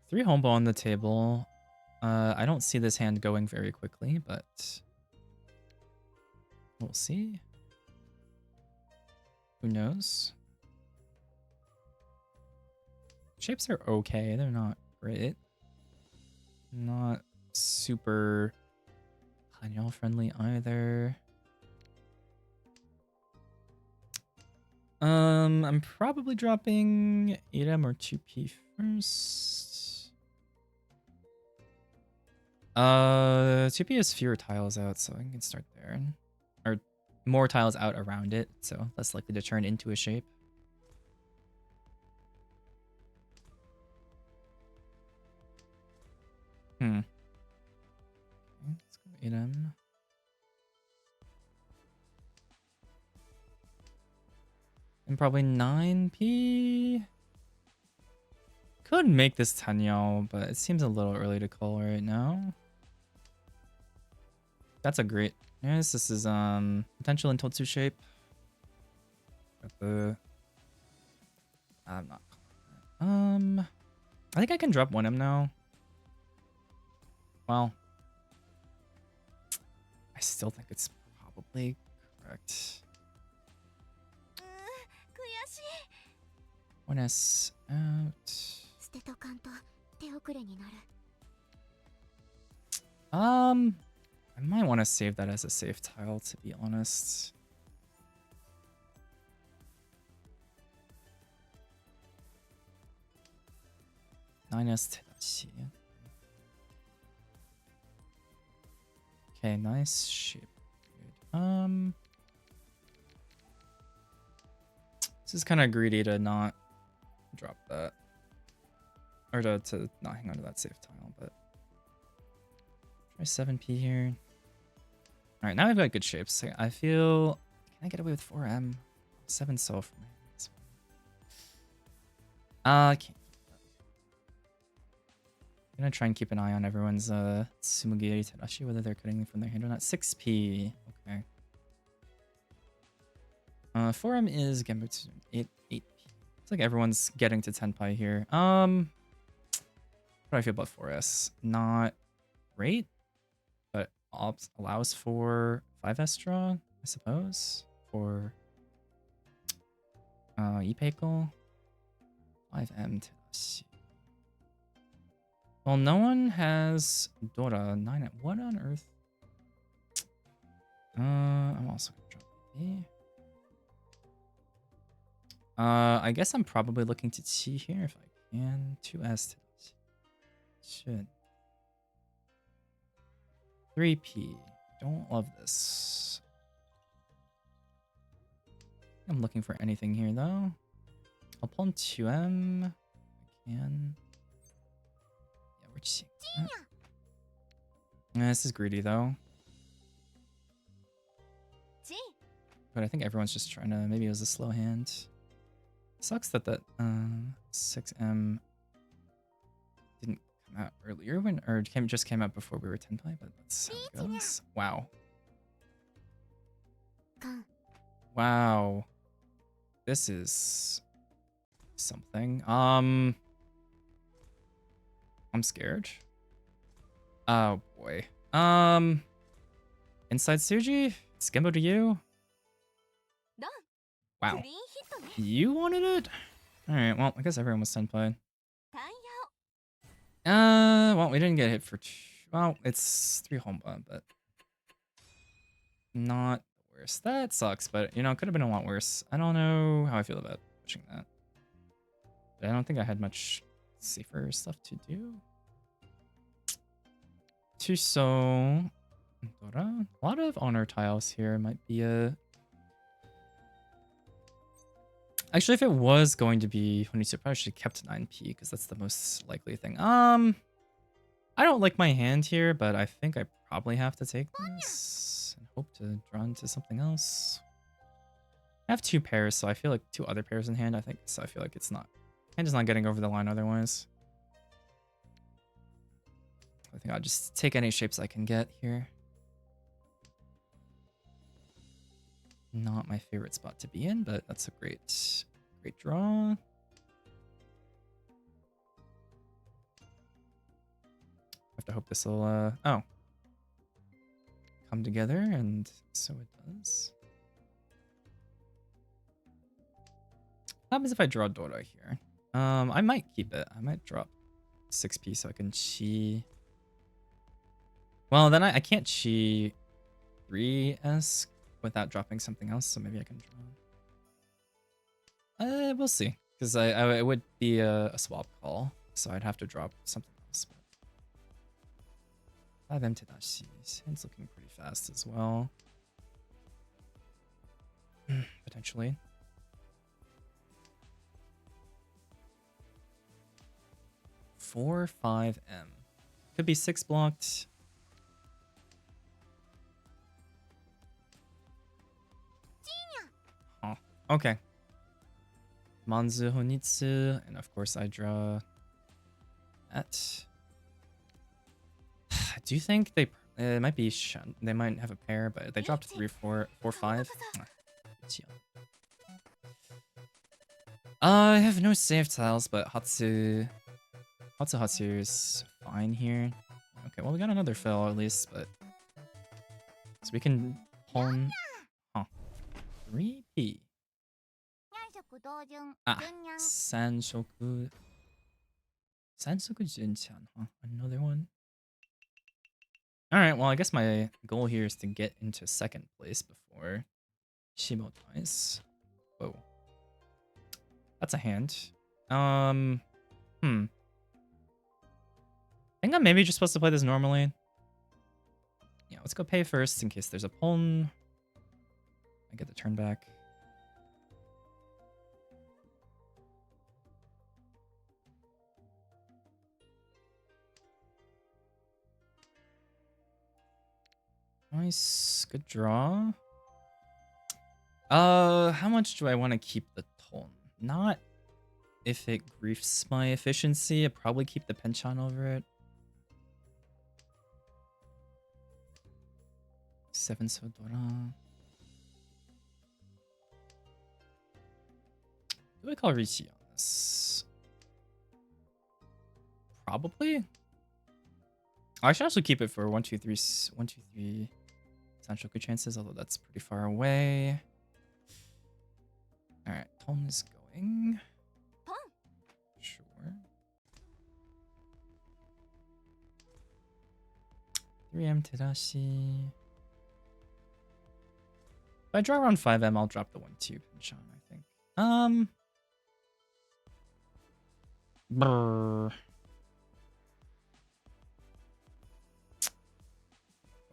Three homeball on the table. I don't see this hand going very quickly, but we'll see. Who knows? Shapes are okay. They're not great. Not super Tanyao friendly either. I'm probably dropping 8M or 2P first. 2P has fewer tiles out, so I can start there. Or more tiles out around it, so less likely to turn into a shape. Okay, let's go 8M. And probably 9P. Could make this Tanyao, but it seems a little early to call right now. That's a great. Yes, this is potential in Totsu shape. Got the. I'm not calling that. I think I can drop 1M now. Well, I still think it's probably correct. 1S out. I might want to save that as a safe tile, to be honest. Okay, nice shape. Good. This is kind of greedy to not drop that. Or to not hang on to that safe tile, but try 7P here. Alright, now we've got good shapes. I feel... Can I get away with 4M? 7 so for me. I can't. I'm gonna try and keep an eye on everyone's Tsumugiri Terashi, whether they're cutting from their hand or not. 6P. Okay. 4M is Genbutsu. 8P. It's like everyone's getting to 10 pi here. What do I feel about 4S? Not great, but allows for 5S draw, I suppose. For Ipeiko. 5M Terashi. Well, no one has Dora 9. What on earth? I'm also gonna drop B. I guess I'm probably looking to T here if I can. 2S. Shit. 3P. Don't love this. I'm looking for anything here though. I'll pull in 2M. I can. Yeah, we're just seeing that. This is greedy though. But I think everyone's just trying to. Maybe it was a slow hand. Sucks that 6M didn't come out earlier just came out before we were 10 pi, but that's how it goes. Wow. Wow. This is something. I'm scared. Oh boy. Inside Suji? It's Gembo to you? Wow. You wanted it? Alright, well, I guess everyone was 10 pi. Well, we didn't get hit for well, it's 3 Homba, but not the worst. That sucks, but you know, it could have been a lot worse. I don't know how I feel about pushing that. But I don't think I had much safer stuff to do. Tuso. Dora. A lot of honor tiles here might be a... Actually, if it was going to be Honisu, I probably should have kept 9P because that's the most likely thing. I don't like my hand here, but I think I probably have to take this and hope to draw into something else. I have 2 pairs, so I feel like 2 other pairs in hand. I feel like it's not. Hand is not getting over the line otherwise. I think I'll just take any shapes I can get here. Not my favorite spot to be in, but that's a great draw. I have to hope this will, come together, and so it does. What happens if I draw Dora here? I might keep it. I might drop 6P so I can chi. Well, then I can't chi 3-esque without dropping something else, so maybe I can draw. We'll see. Because it would be a swap call, so I'd have to drop something else. 5M to dashi. Hand's looking pretty fast as well. Potentially. Four, 5M. Could be 6 blocked. Oh, okay. Manzu Honitsu, and of course I draw that. Do you think it might be they might have a pair, but they dropped 3, 4, 4, 5. I have no save tiles, but Hatsu is fine here. Okay, well we got another fill at least, but so we can pawn 3P. Ah, Sanshoku Junchan, huh? Another one. Alright, well I guess my goal here is to get into second place before Shimo dies. Whoa. That's a hand. I think I'm maybe just supposed to play this normally. Yeah, let's go pay first in case there's a pawn. I get the turn back. Nice, good draw. How much do I want to keep the tone? Not if it griefs my efficiency. I'd probably keep the penchant over it. 7 Sodora. Do I call Rishi on this? Probably. I should also keep it for 1, 2, 3, 1, 2, 3 Sanshoku chances, although that's pretty far away. Alright, tone is going. Sure. 3M Tadashi. If I draw around 5M, I'll drop the 1-2 Pinchan, I think. Brr.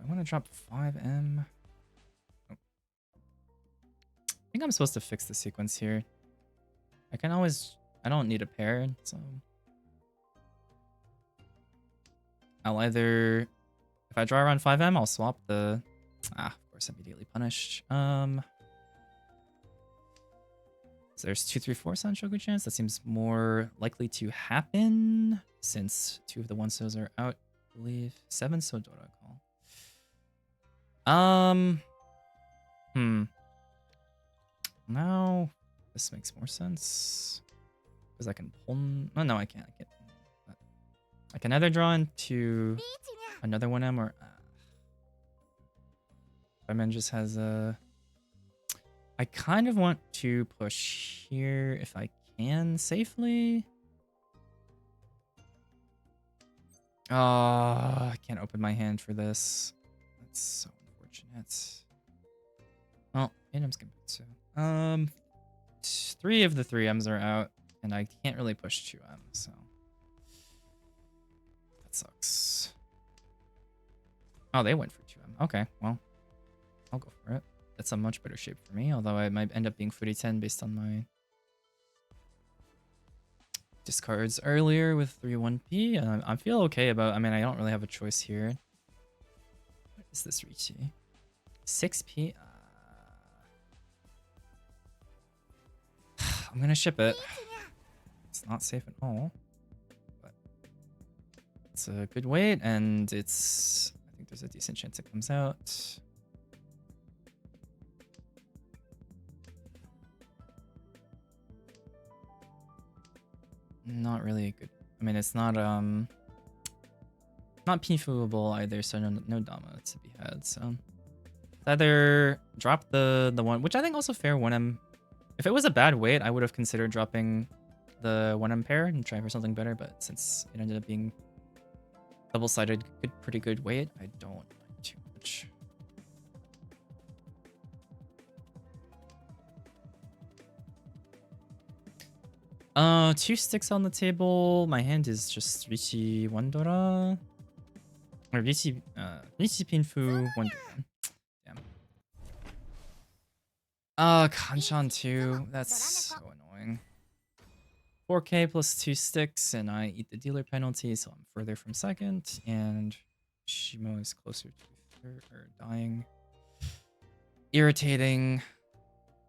I want to drop 5M. Oh. I think I'm supposed to fix the sequence here. I can always... I don't need a pair, so... I'll either... If I draw around 5M, I'll swap the... of course, immediately punished. So there's 2, 3, 4 Sanshoku chance. That seems more likely to happen since 2 of the 1-sos are out, I believe. 7 Sodora call. Now this makes more sense because I can pull. Oh no, I can't. I can either draw into another 1M or Fireman just has a. I kind of want to push here if I can safely. I can't open my hand for this. That's so unfortunate. Well, M's can put so. 3 of the 3Ms are out, and I can't really push 2M, so that sucks. Oh, they went for 2M. Okay, well, I'll go for it. That's a much better shape for me, although I might end up being furiten based on my discards earlier with 3-1P. I feel okay about. I mean, I don't really have a choice here. What is this Richi? 6P. I'm gonna ship it. It's not safe at all, but it's a good weight, and it's. I think there's a decent chance it comes out. Not really good. I mean, it's not not P-foable either, so no Dama to be had. So either drop the one, which I think also fair 1M. If it was a bad weight, I would have considered dropping the 1M pair and trying for something better, but since it ended up being Double-sided, pretty good weight. I don't like too much. Two sticks on the table. My hand is just Richi Wandora. Or Richi Pinfu Wandora. Damn. Kanchan too. That's so annoying. 4k plus 2 sticks, and I eat the dealer penalty, so I'm further from second, and Shimo is closer to third, or dying. Irritating.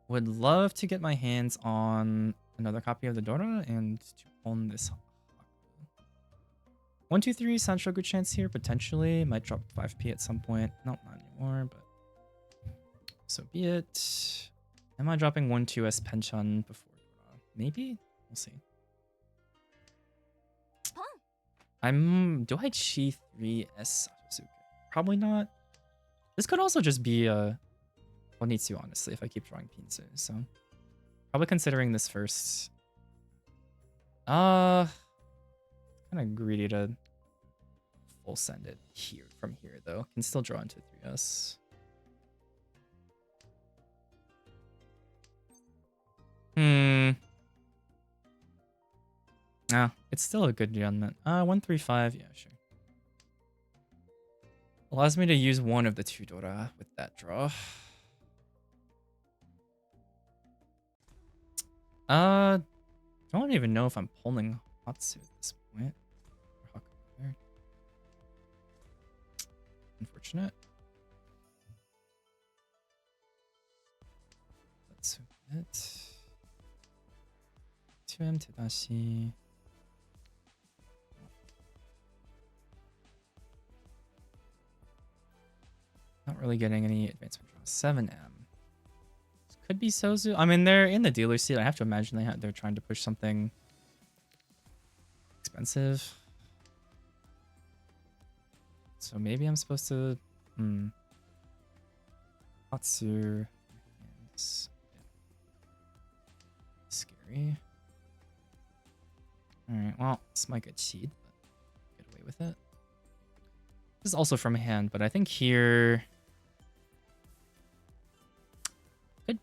Would love to get my hands on another copy of the Dora and to own this. 1, 2, 3 Sanshoku chance here, potentially. Might drop 5p at some point. Nope, not anymore, but so be it. Am I dropping 1, 2s Penchun before Dora? Maybe? We'll see. Do I Chi 3s Sasuke? Probably not. This could also just be a Onitsu, honestly, if I keep drawing Pinsu, so probably considering this first. Kind of greedy to full send it here from here though. Can still draw into 3s. It's still a good Yunmen. 135, yeah, sure. Allows me to use one of the 2 Dora with that draw. Don't even know if I'm pulling Hatsu at this point. Unfortunate. Let's submit. 2M to Dashi. Not really getting any advancement draw. 7M. This could be Sozu. I mean, they're in the dealer seat. I have to imagine they're trying to push something expensive. So maybe I'm supposed to... Hatsu. Scary. Alright, well, this might get cheat, but get away with it. This is also from hand, but I think here... Could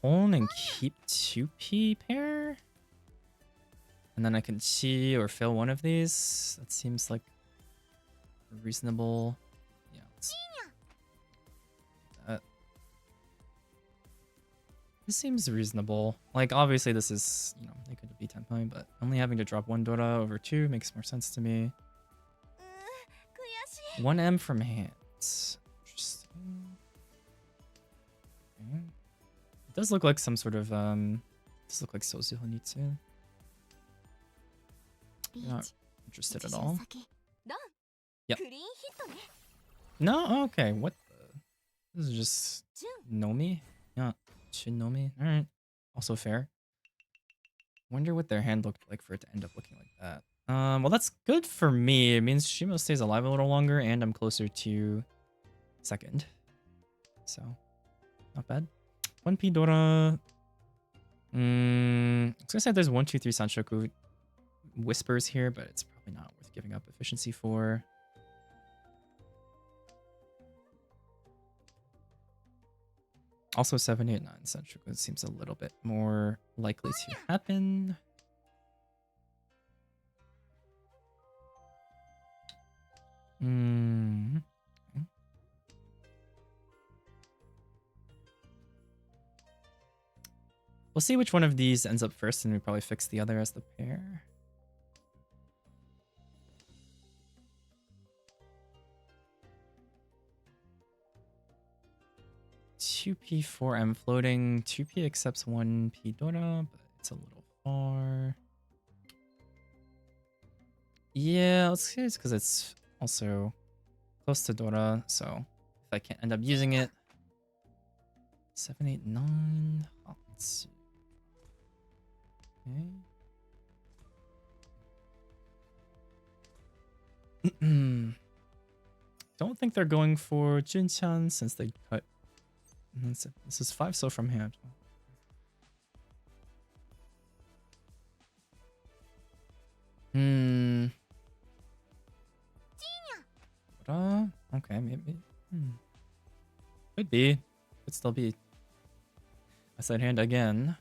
pawn and keep 2p pair? And then I can chi or fail one of these. That seems like reasonable. Yeah, let's that. This seems reasonable. Like, obviously this is, you know, they could be 10 point, but only having to drop 1 Dora over 2 makes more sense to me. 1M from hands. Interesting. Okay. It does look like some sort of, does look like Sozu Honitsu. Not interested at all. Yep. No? Okay, what the? This is just Nomi? Yeah, Shinomi. Alright. Also fair. Wonder what their hand looked like for it to end up looking like that. Well, that's good for me. It means Shimo stays alive a little longer, and I'm closer to second. So, not bad. 1p Dora. I was gonna say there's 1, 2, 3 Sanshoku whispers here, but it's probably not worth giving up efficiency for. Also 7, 8, 9 Sanshoku seems a little bit more likely to happen. Okay. We'll see which one of these ends up first, and we probably fix the other as the pair. Two P 4M floating. 2p accepts 1p Dora, but it's a little far. Yeah, let's see. It's because it's also close to Dora, so if I can't end up using it. 7, 8, 9. Oh, let's see. Okay. Don't think they're going for Jinchan since they cut. This is 5 so from hand. Okay, maybe. Could be. Could still be a side hand again.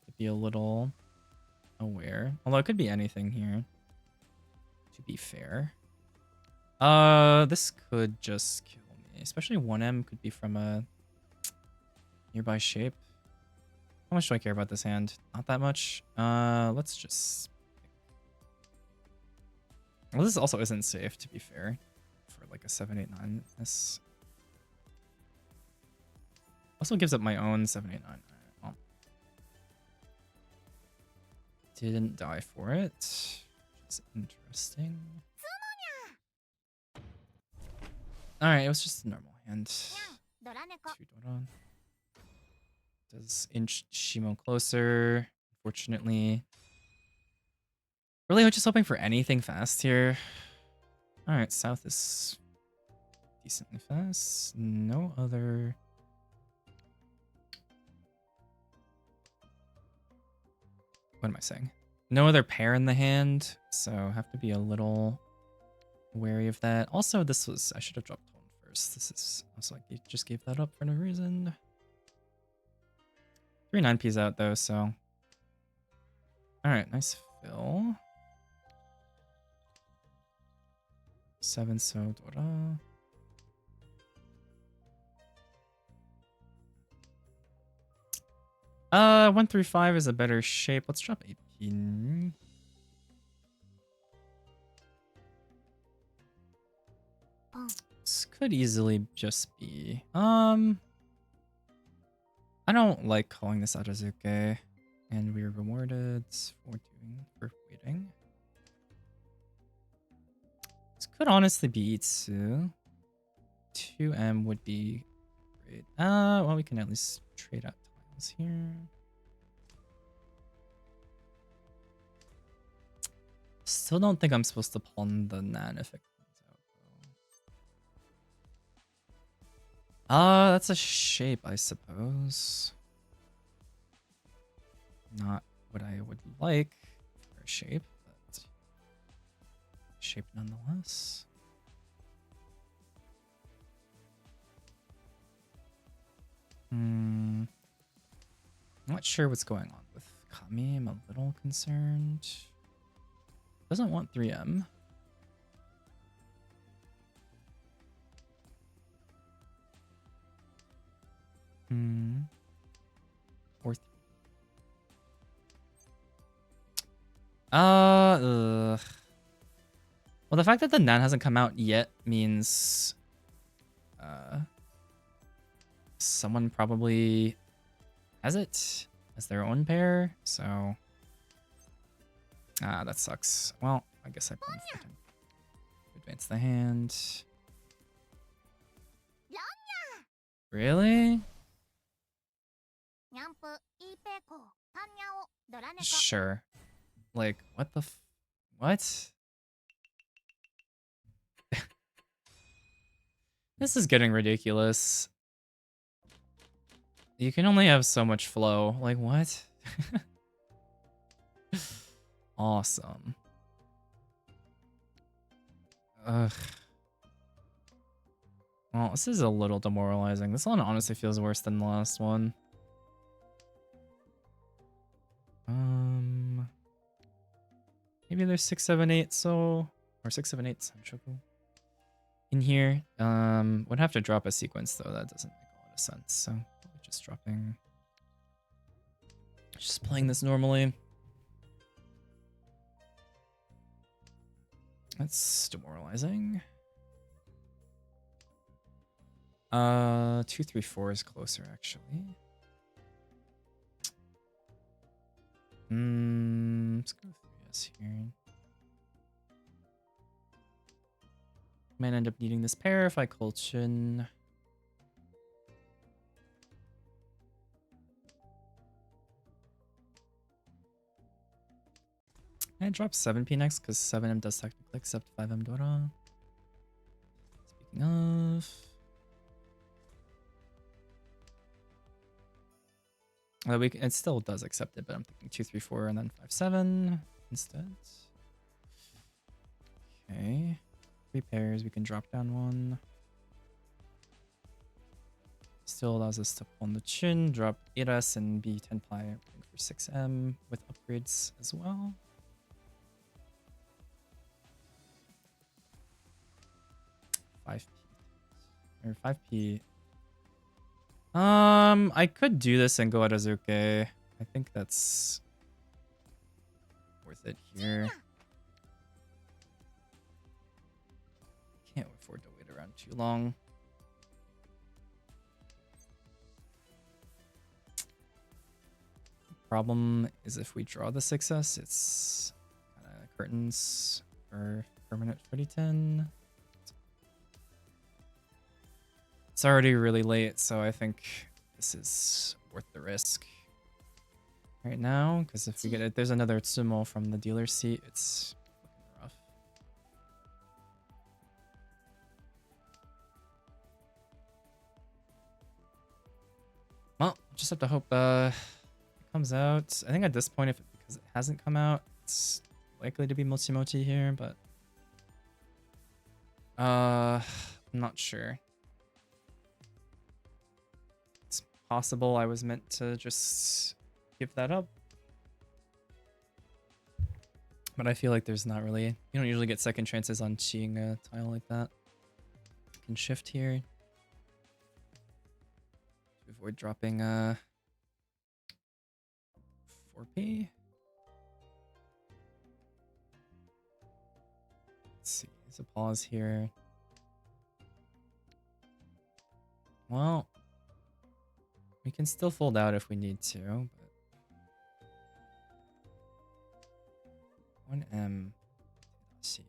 To be a little aware. Although it could be anything here. To be fair. This could just kill me. Especially 1M could be from a nearby shape. How much do I care about this hand? Not that much. Let's just... Well, this also isn't safe, to be fair. For like a 789. This also gives up my own 789. Well, didn't die for it. Which is interesting. Alright, it was just a normal hand. 2 Doran. Does inch Shimo closer. Unfortunately. Really, just hoping for anything fast here. Alright, south is decently fast. No other... What am I saying? No other pair in the hand, so have to be a little wary of that. Also, this was... I should have dropped home first. This is... I was like, you just gave that up for no reason. 3 9Ps out, though, so... Alright, nice fill. 7 so Dora. Uh, 1 through 5 is a better shape. Let's drop 18. This could easily just be... I don't like calling this Adazuke. And we are rewarded for waiting. This could honestly be Itsu. 2M would be great. Well, we can at least trade out tiles here. Still don't think I'm supposed to pawn the Nan if it comes out, though. That's a shape, I suppose. Not what I would like for a shape, but shape nonetheless. I'm not sure what's going on with Kami. I'm a little concerned. Doesn't want 3M. Or well, the fact that the Nan hasn't come out yet means someone probably has it as their own pair, so that sucks. Well, I guess I plan for him. Advance the hand. Really? Sure. Like, what the what? This is getting ridiculous. You can only have so much flow. Like, what? Awesome. Ugh. Well, this is a little demoralizing. This one honestly feels worse than the last one. Maybe there's 6, 7, 8, so... Or 6, 7, 8 Sanchoku in here. Would have to drop a sequence, though. That doesn't make a lot of sense, so... Just dropping... Just playing this normally. That's demoralizing. 2, 3, 4 is closer, actually. Let's go 3S here. Might end up needing this pair if I colchin. I drop 7P next because 7M does technically accept 5M Dora. Speaking of... it still does accept it, but I'm thinking 2, 3, 4, and then 5, 7 instead. Okay. 3 pairs. We can drop down 1. Still allows us to pull on the chin, drop 8S and be 10 ply for 6M with upgrades as well. Five P or 5P. I could do this and go out Azuke. I think that's worth it here. Can't afford to wait around too long. Problem is if we draw the 6S, it's kind of curtains for permanent furiten. It's already really late, so I think this is worth the risk right now, because if we get it, there's another Tsumo from the dealer's seat, it's looking rough. Well, just have to hope it comes out. I think at this point, because it hasn't come out, it's likely to be Mochi Mochi here, but I'm not sure. It's possible I was meant to just give that up, but I feel like there's not really, you don't usually get second chances on cheating a tile like that. You can shift here to avoid dropping 4P. Let's see, there's a pause here. Well, we can still fold out if we need to, but 1M. Let's see.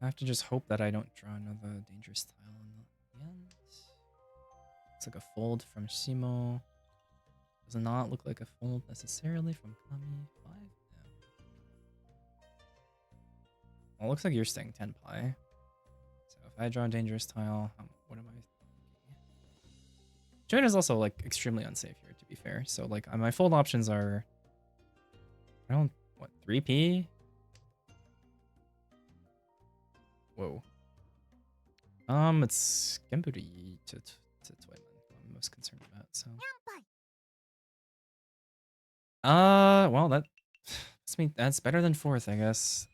I have to just hope that I don't draw another dangerous tile in the end. Looks like a fold from Shimo. Does not look like a fold necessarily from Kami. 5? No. Well, it looks like you're staying 10 ply. So if I draw a dangerous tile, what am I thinking? Join is also like extremely unsafe here, to be fair. So like my fold options are, what, 3P? Whoa. It's Genburi to Toyman I'm most concerned about, so. Well, that's better than 4th, I guess.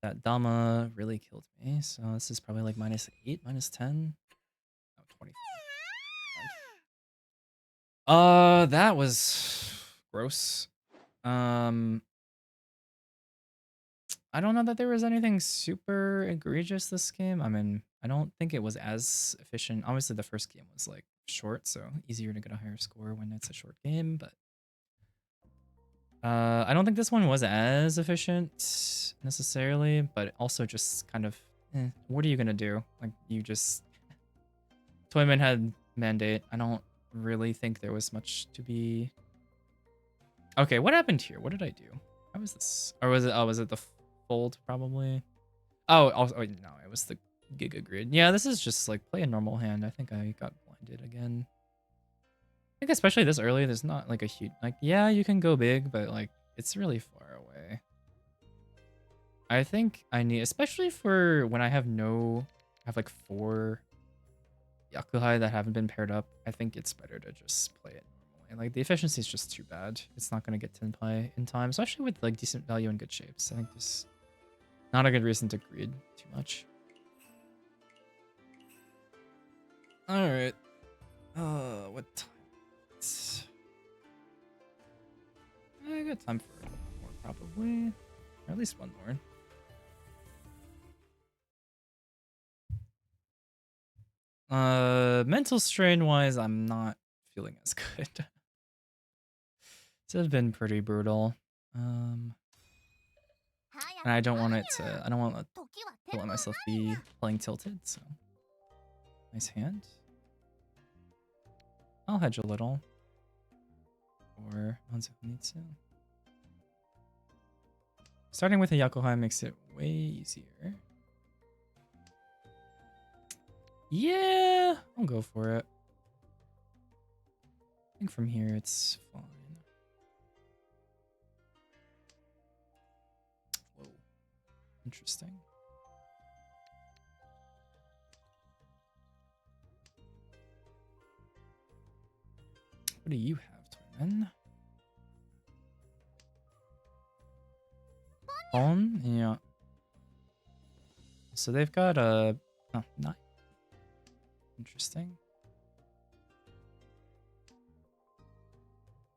That Dama really killed me, so this is probably like -8, -10. Oh, 24. That was gross. I don't know that there was anything super egregious this game. I mean, I don't think it was as efficient. Obviously, the first game was like short, so easier to get a higher score when it's a short game, but I don't think this one was as efficient necessarily, but also just kind of, what are you gonna do? Like, you just... Toyman had mandate. I don't really think there was much to be... Okay, what happened here? What did I do? How was this? Or was it the fold, probably? Oh, also, no, it was the Giga Grid. Yeah, this is just like play a normal hand. I think I got blinded again. I think especially this early, there's not like a huge, like, yeah, you can go big, but like it's really far away. I think I need, especially for when I have like 4 Yakuhai that haven't been paired up, I think it's better to just play it normally. Like the efficiency is just too bad. It's not going to get 10 play in time, especially with like decent value and good shapes. I think just not a good reason to greed too much. All right. What time? I got time for one more, probably. Or at least one more. Mental strain wise, I'm not feeling as good. This has been pretty brutal. And I don't want to let myself be playing tilted, so. Nice hand. I'll hedge a little. Or Hanzo needs to. Starting with a Yakuhai makes it way easier. Yeah, I'll go for it. I think from here it's fine. Interesting. What do you have, Toyman? On? Yeah. So they've got a... Oh, 9. Interesting.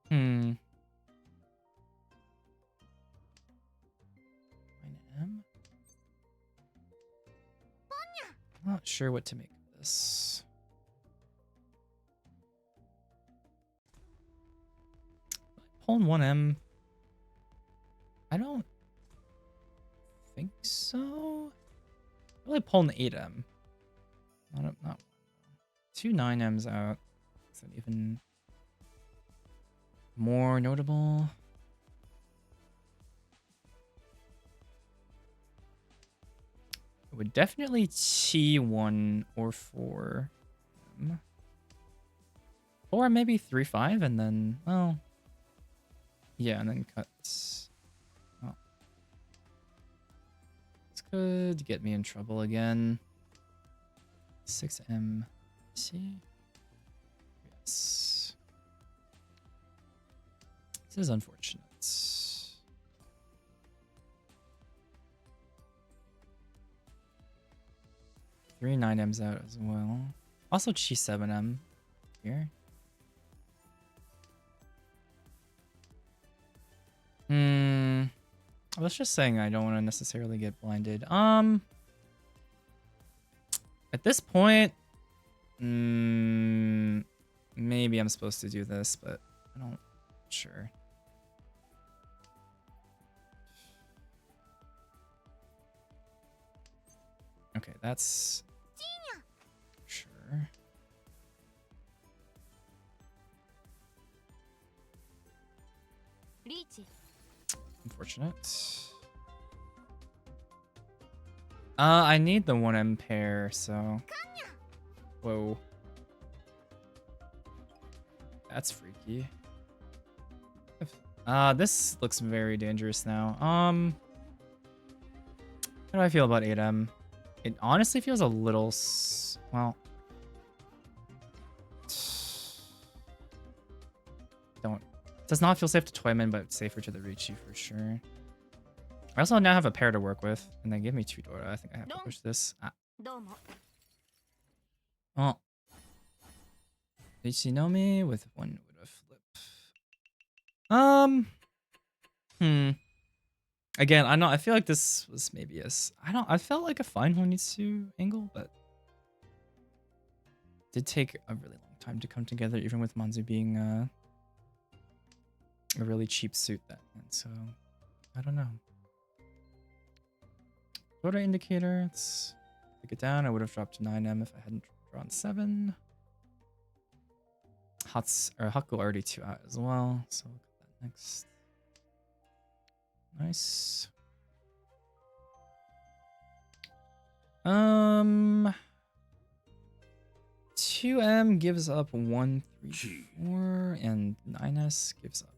Hmm. 9M? I'm not sure what to make of this. Pawn 1M. I don't think so. Really pawn 8M. Not 2 9Ms out. Is that even more notable? It would definitely T1 or 4. 4 maybe 3-5 and then, well, yeah, and then cuts. Oh. This could get me in trouble again. 6M. See? Yes. This is unfortunate. 3 9Ms out as well. Also G7M here. I was just saying I don't want to necessarily get blinded. At this point, maybe I'm supposed to do this, but I don't. Sure. Okay, that's sure. Unfortunate. I need the 1M pair, so. Whoa. That's freaky. This looks very dangerous now. How do I feel about 8M? It honestly feels a little, well. Does not feel safe to Toyman, but safer to the Ricci for sure. I also now have a pair to work with, and they give me 2 Dora. I think I have to push this. Ah. Oh. Ricci no me with 1 with a flip. Again, I feel like this was maybe I felt like a fine Honitsu angle, but it did take a really long time to come together, even with Manzu being a really cheap suit then. And so I don't know. Dora indicator, let's take it down. I would have dropped to 9M if I hadn't drawn 7. Haku already 2 out as well, so look at that next. Nice. 2M gives up 1, 3, 4, and 9S gives up.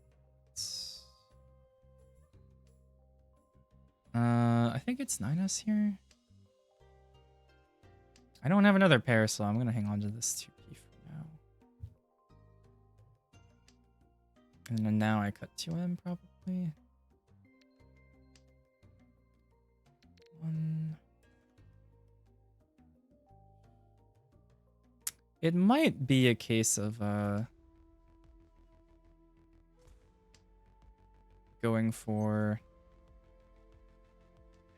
I think it's 9S here. I don't have another pair, so I'm gonna hang on to this 2P for now. And then now I cut 2M probably. 1. It might be a case of going for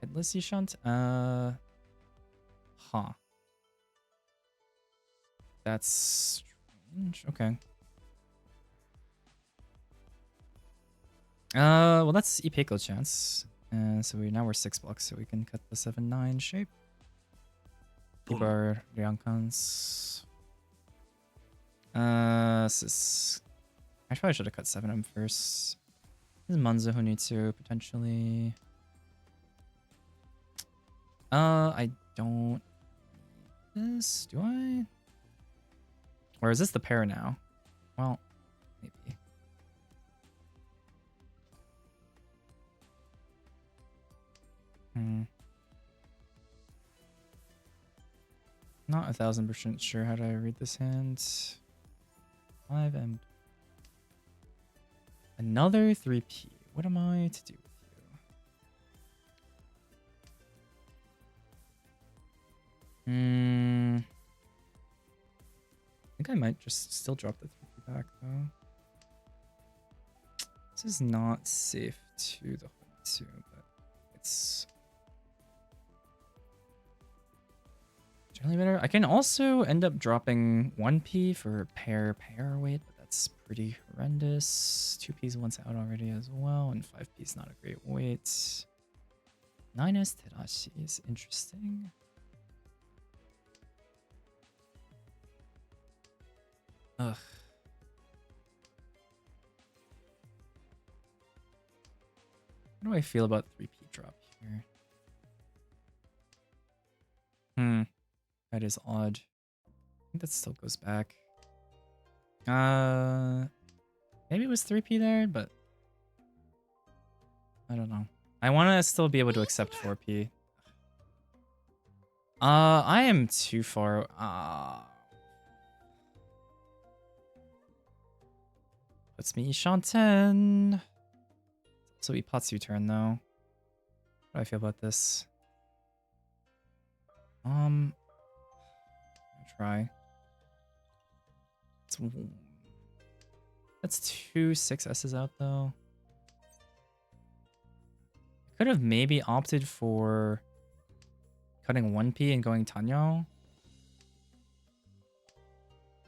headless Yishunt. Huh. That's strange. Okay. Well, that's Ipeiko chance. So we're 6 blocks, so we can cut the 7-9 shape. Ibar Ryankans. I probably should have cut 7M first. This is Manzu Honitsu, potentially. I don't need this, do I? Or is this the pair now? Well, maybe. Not 1000% sure how to read this hand. 5 and another 3p. What am I to do with you? I think I might just still drop the 3p back though. This is not safe to the home too, but it's generally better. I can also end up dropping 1p for pair weight, but that's pretty horrendous. 2p's once out already as well, and 5p's not a great weight. 9s Terashi is interesting. Ugh. How do I feel about 3p drop here? That is odd. I think that still goes back. Maybe it was 3p there, but I don't know. I want to still be able to accept 4p. I am too far. Puts me Shanten. So Ipatsu turn though. How do I feel about this? I'll try. That's 2 6S's out though. Could have maybe opted for cutting 1p and going Tanyo.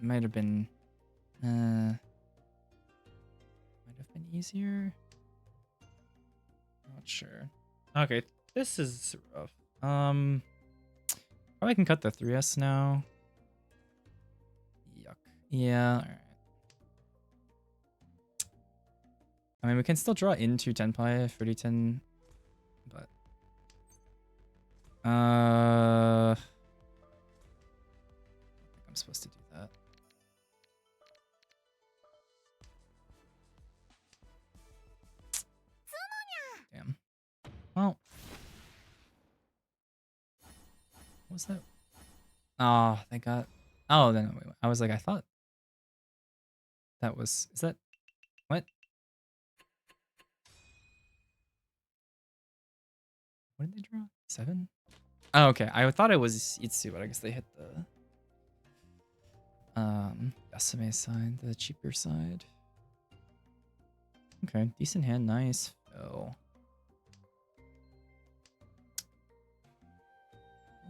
Might have been easier. Not sure. Okay, this is rough. Probably can cut the 3S now. Yuck. Yeah, alright. I mean, we can still draw into Tenpai, furiten, but I think I'm supposed to do that. Damn. Well, what was that? Oh, they got. Oh, then wait, I was like, I thought that was. Is that what? What did they draw? 7? Oh, okay. I thought it was Itsu, but I guess they hit the Yasume side, the cheaper side. Okay, decent hand, nice. Oh.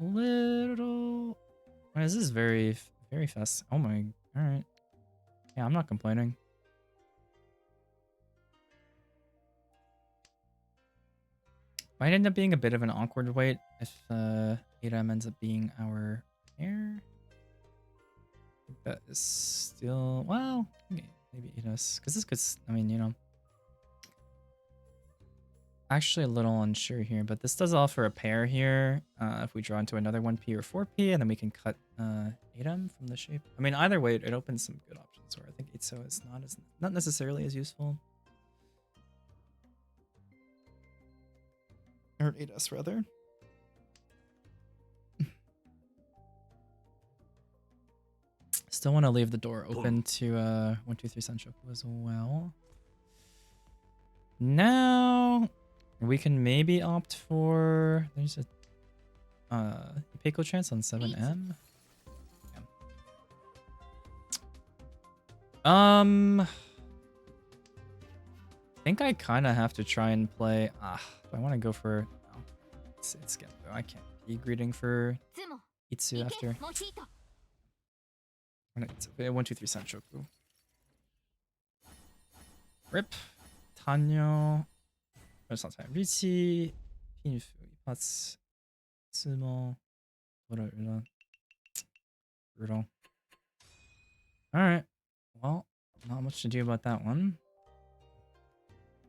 Little. This is very fast. Oh my. All right. Yeah, I'm not complaining. Might end up being a bit of an awkward wait if Aram ends up being our heir. That is still, well, maybe Idas, because this could, I mean, you know. Actually a little unsure here, but this does offer a pair here. If we draw into another 1p or 4p, and then we can cut Aram from the shape. I mean, either way, it opens some good options, where I think Itso is not necessarily as useful. Or Idas, rather. Still want to leave the door open to 1, 2, 3 Senshoku as well. Now we can maybe opt for, there's a Peiko chance on 7M. Yeah. I think I kind of have to try and play. Do I want to go for? No, it's good though. I can't be greeting for Itsu after. 1, 2, 3 Senshoku. Rip. Tanyo. Sometimes Richi. Pinfu. Ipatsu. Sumo. Brutal. Alright. Well, not much to do about that one.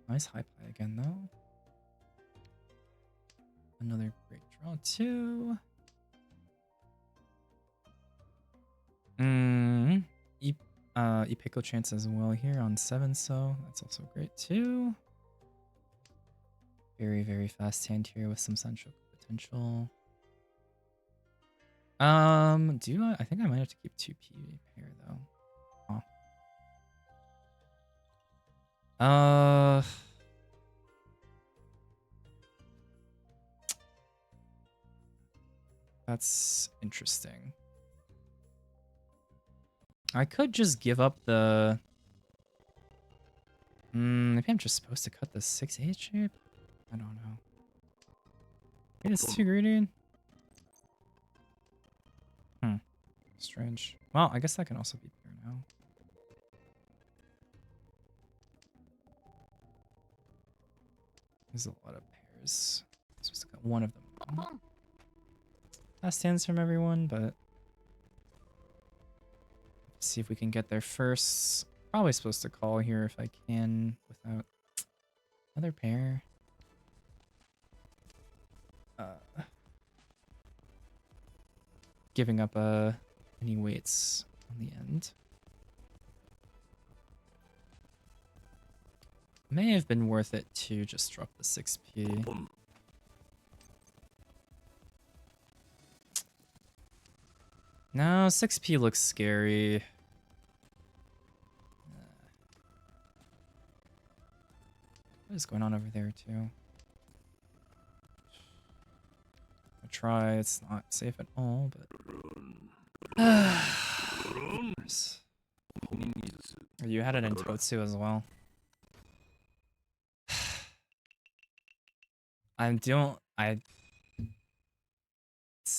Nice high play again, though. Another great draw, too. Ipeko chance as well here on 7, so that's also great, too. Very fast hand here with some Senshoku potential. Do I think I might have to keep 2p pair though. Huh. That's interesting. I could just give up the... maybe I'm just supposed to cut the 6-8 shape? I don't know. Maybe it's too greedy? Strange. Well, I guess that can also be pair now. There's a lot of pairs. I'm supposed to cut one of them. That stands from everyone, but... Let's see if we can get there first. Probably supposed to call here if I can without another pair. Giving up any weights on the end. May have been worth it to just drop the 6p. No, 6p looks scary. What is going on over there too? I'll try. It's not safe at all, but... You had it in Totsu as well. It's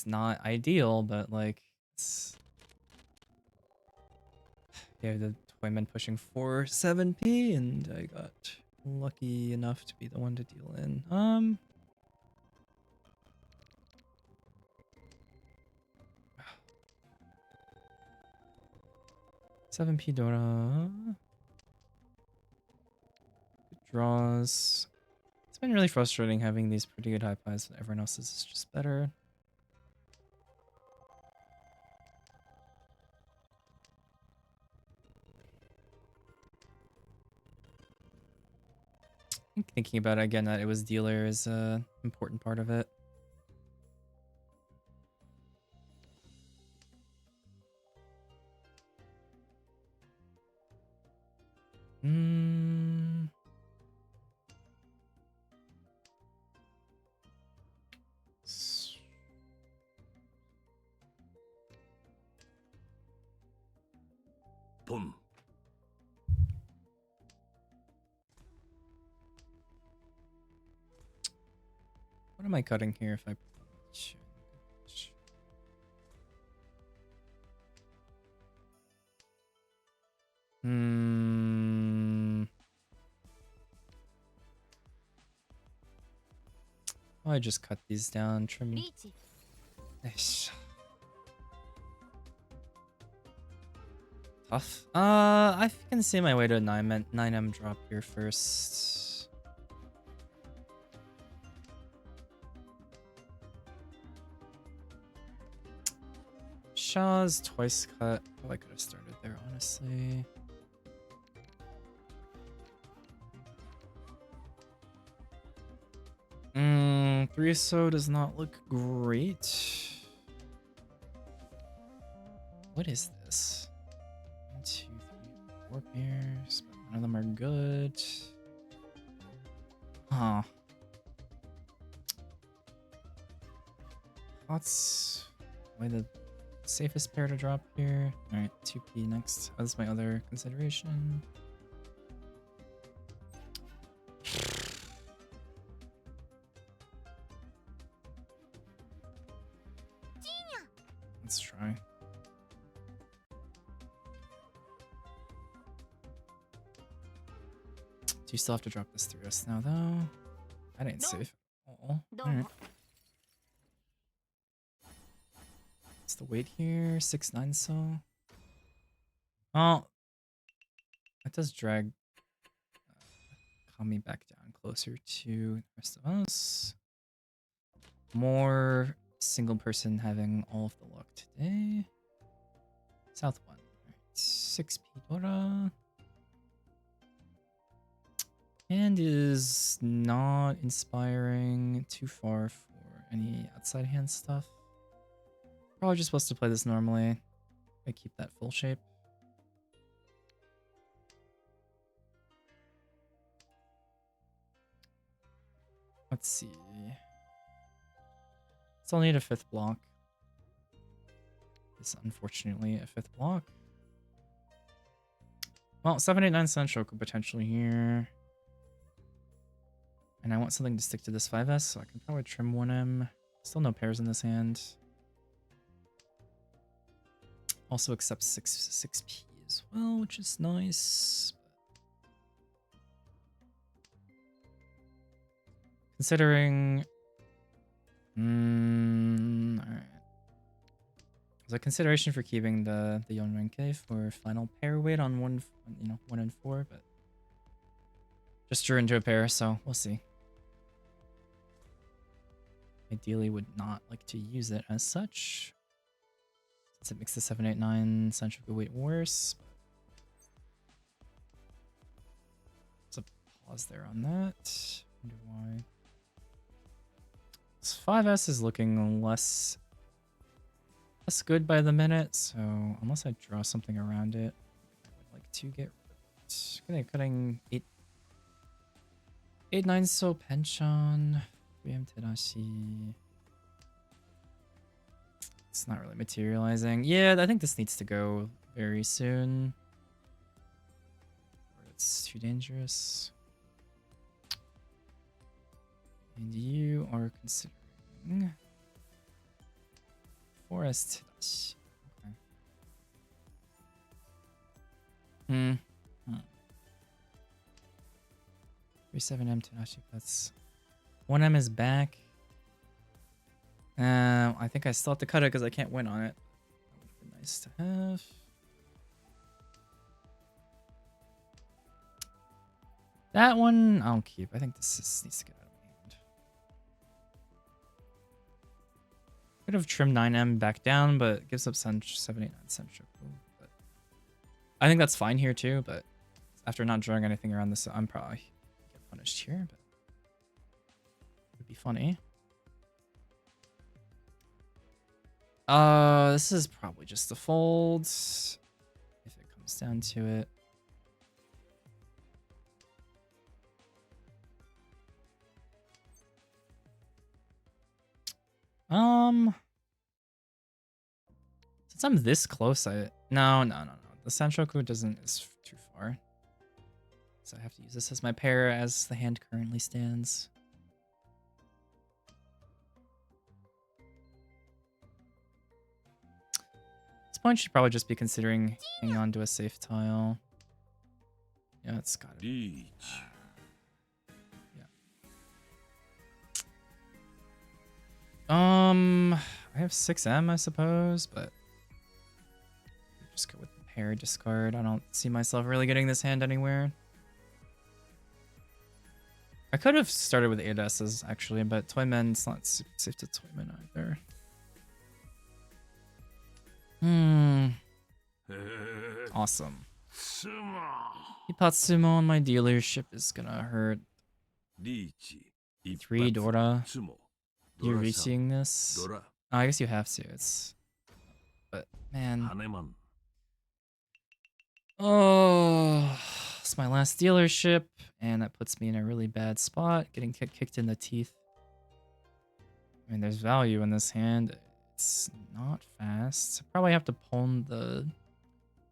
not ideal, but like, yeah, the Toyman pushing for 7p, and I got lucky enough to be the one to deal in. 7p Dora. Good draws. It's been really frustrating having these pretty good high pies, but everyone else's is just better. I think thinking about it again, that it was dealer is a important part of it. Boom. What am I cutting here if I... I just cut these down, trim. Tough. I can see my way to a 9M drop here first. Shaw's twice cut. Oh, I could have started there, honestly. Three so does not look great. What is this? 1, 2, 3, 4 pairs, but none of them are good. Huh. That's probably the safest pair to drop here. Alright, 2p next. That's my other consideration. Let's try. Do you still have to drop this 3S now, though? That ain't safe. Oh, alright. What's the weight here? 6-9 so. Oh, that does drag Kami back down closer to the rest of us. More single person having all of the luck today. South 1. Right. 6p Dora. And is not inspiring too far for any outside hand stuff. probably just supposed to play this normally. I keep that full shape. Let's see. Still need a 5th block. It's unfortunately a 5th block. Well, 789 Sunshoku potentially here. And I want something to stick to this 5S, so I can probably trim 1M. Still no pairs in this hand. Also accepts 6P as well, which is nice. Considering... alright. There's a consideration for keeping the Yonrenke for final pair weight on 1 and 4, but just drew into a pair, so we'll see. Ideally would not like to use it as such, since it makes the 789 Sunshoku weight worse. There's a pause there on that. Wonder why. This 5S is looking less good by the minute, so unless I draw something around it, I would like to get rid of it. Cutting 8-9 so pension. 3M Terashi. It's not really materializing. Yeah, I think this needs to go very soon. Or it's too dangerous. And you are considering 4S Terashi. Okay. 37M Terashi cuts. 1M is back. I think I still have to cut it because I can't win on it. That would have been nice to have. That one I'll keep. I think this needs to get out of my hand. Could have trimmed 9M back down, but it gives up 789 Sunshoku. But I think that's fine here too, but after not drawing anything around this, I'm probably get punished here, but it would be funny. This is probably just the folds if it comes down to it. Since I'm this close, no. The Sanshoku is too far. So I have to use this as my pair as the hand currently stands. At this point, should probably just be considering hanging on to a safe tile. Yeah, it's gotta be. I have 6M, I suppose, but just go with the pair discard. I don't see myself really getting this hand anywhere. I could have started with 8S's actually, but Toymen's not safe to Toymen either. Awesome. Ipatsumo on my dealership is gonna hurt. 3 Dora. You're reaching this? Oh, I guess you have to. But man. Oh, it's my last dealership, and that puts me in a really bad spot, getting kicked in the teeth. I mean, there's value in this hand. It's not fast. Probably have to pawn the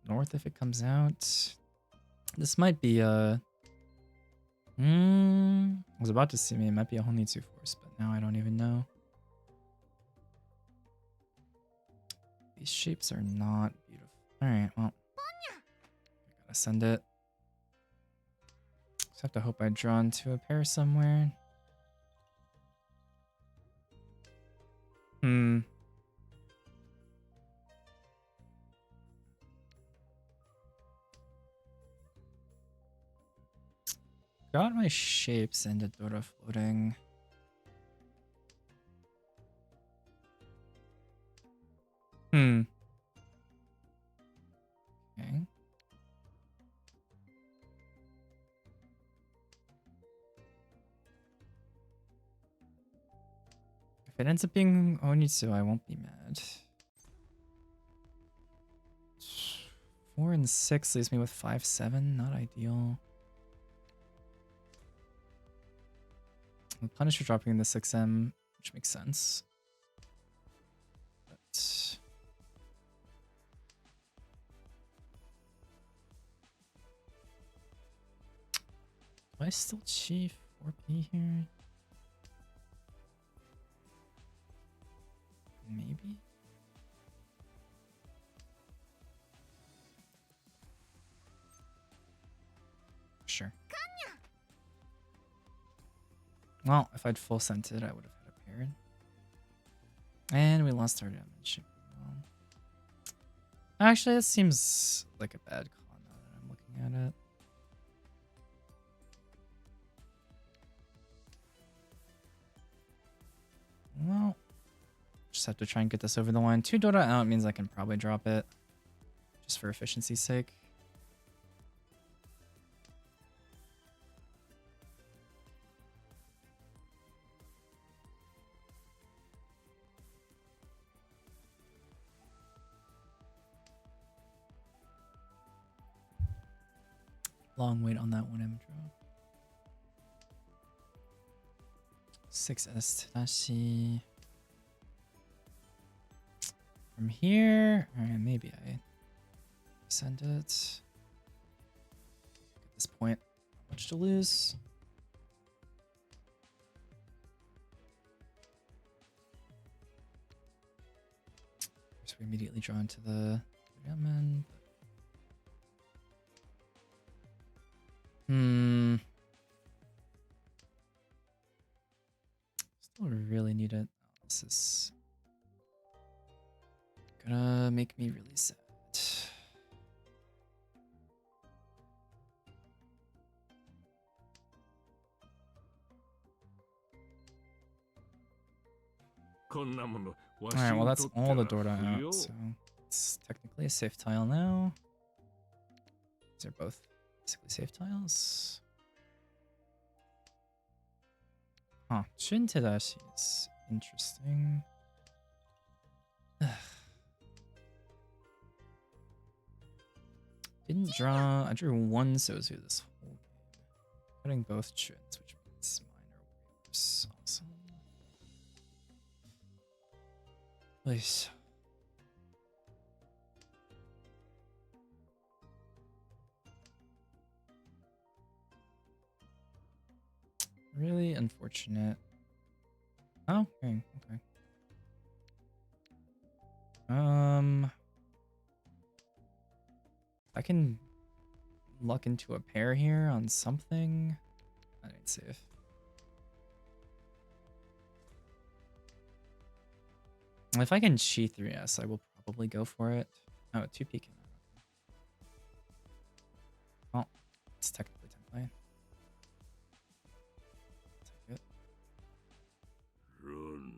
north if it comes out. This might be a... I was about to say it might be a Honitsu force, but now I don't even know. These shapes are not beautiful. Alright, well. I gotta send it. Just have to hope I draw into a pair somewhere. Got my shapes into Dora floating. Okay. If it ends up being Onitsu, I won't be mad. 4 and 6 leaves me with 5, 7. Not ideal. I'll punish for dropping the 6M, which makes sense. But do I still chief 4P here? Maybe? Sure. Well, if I'd full sent it, I would have had a parry. And we lost our damage. Well, actually, that seems like a bad con now that I'm looking at it. Well, just have to try and get this over the line. 2 Dota out means I can probably drop it. Just for efficiency's sake. Long wait on that 1M drop. 6S Tadashi. From here, alright, maybe I send it. At this point, not much to lose. So we immediately draw into the Yaman. Still really need it. Oh, this is gonna make me really sad. Alright, well that's all the Dota out, so it's technically a safe tile now. These are both basically safe tiles. Huh, Shin Tadashi is interesting. Didn't draw. I drew 1 Sozu this whole game. Putting both Chins, which means mine are worse. Awesome. Please. Really unfortunate. Oh, okay, okay. I can luck into a pair here on something. I didn't save. If I can chi 3S, I will probably go for it. Oh, 2P can. Well, it's technically 10 play. Take it.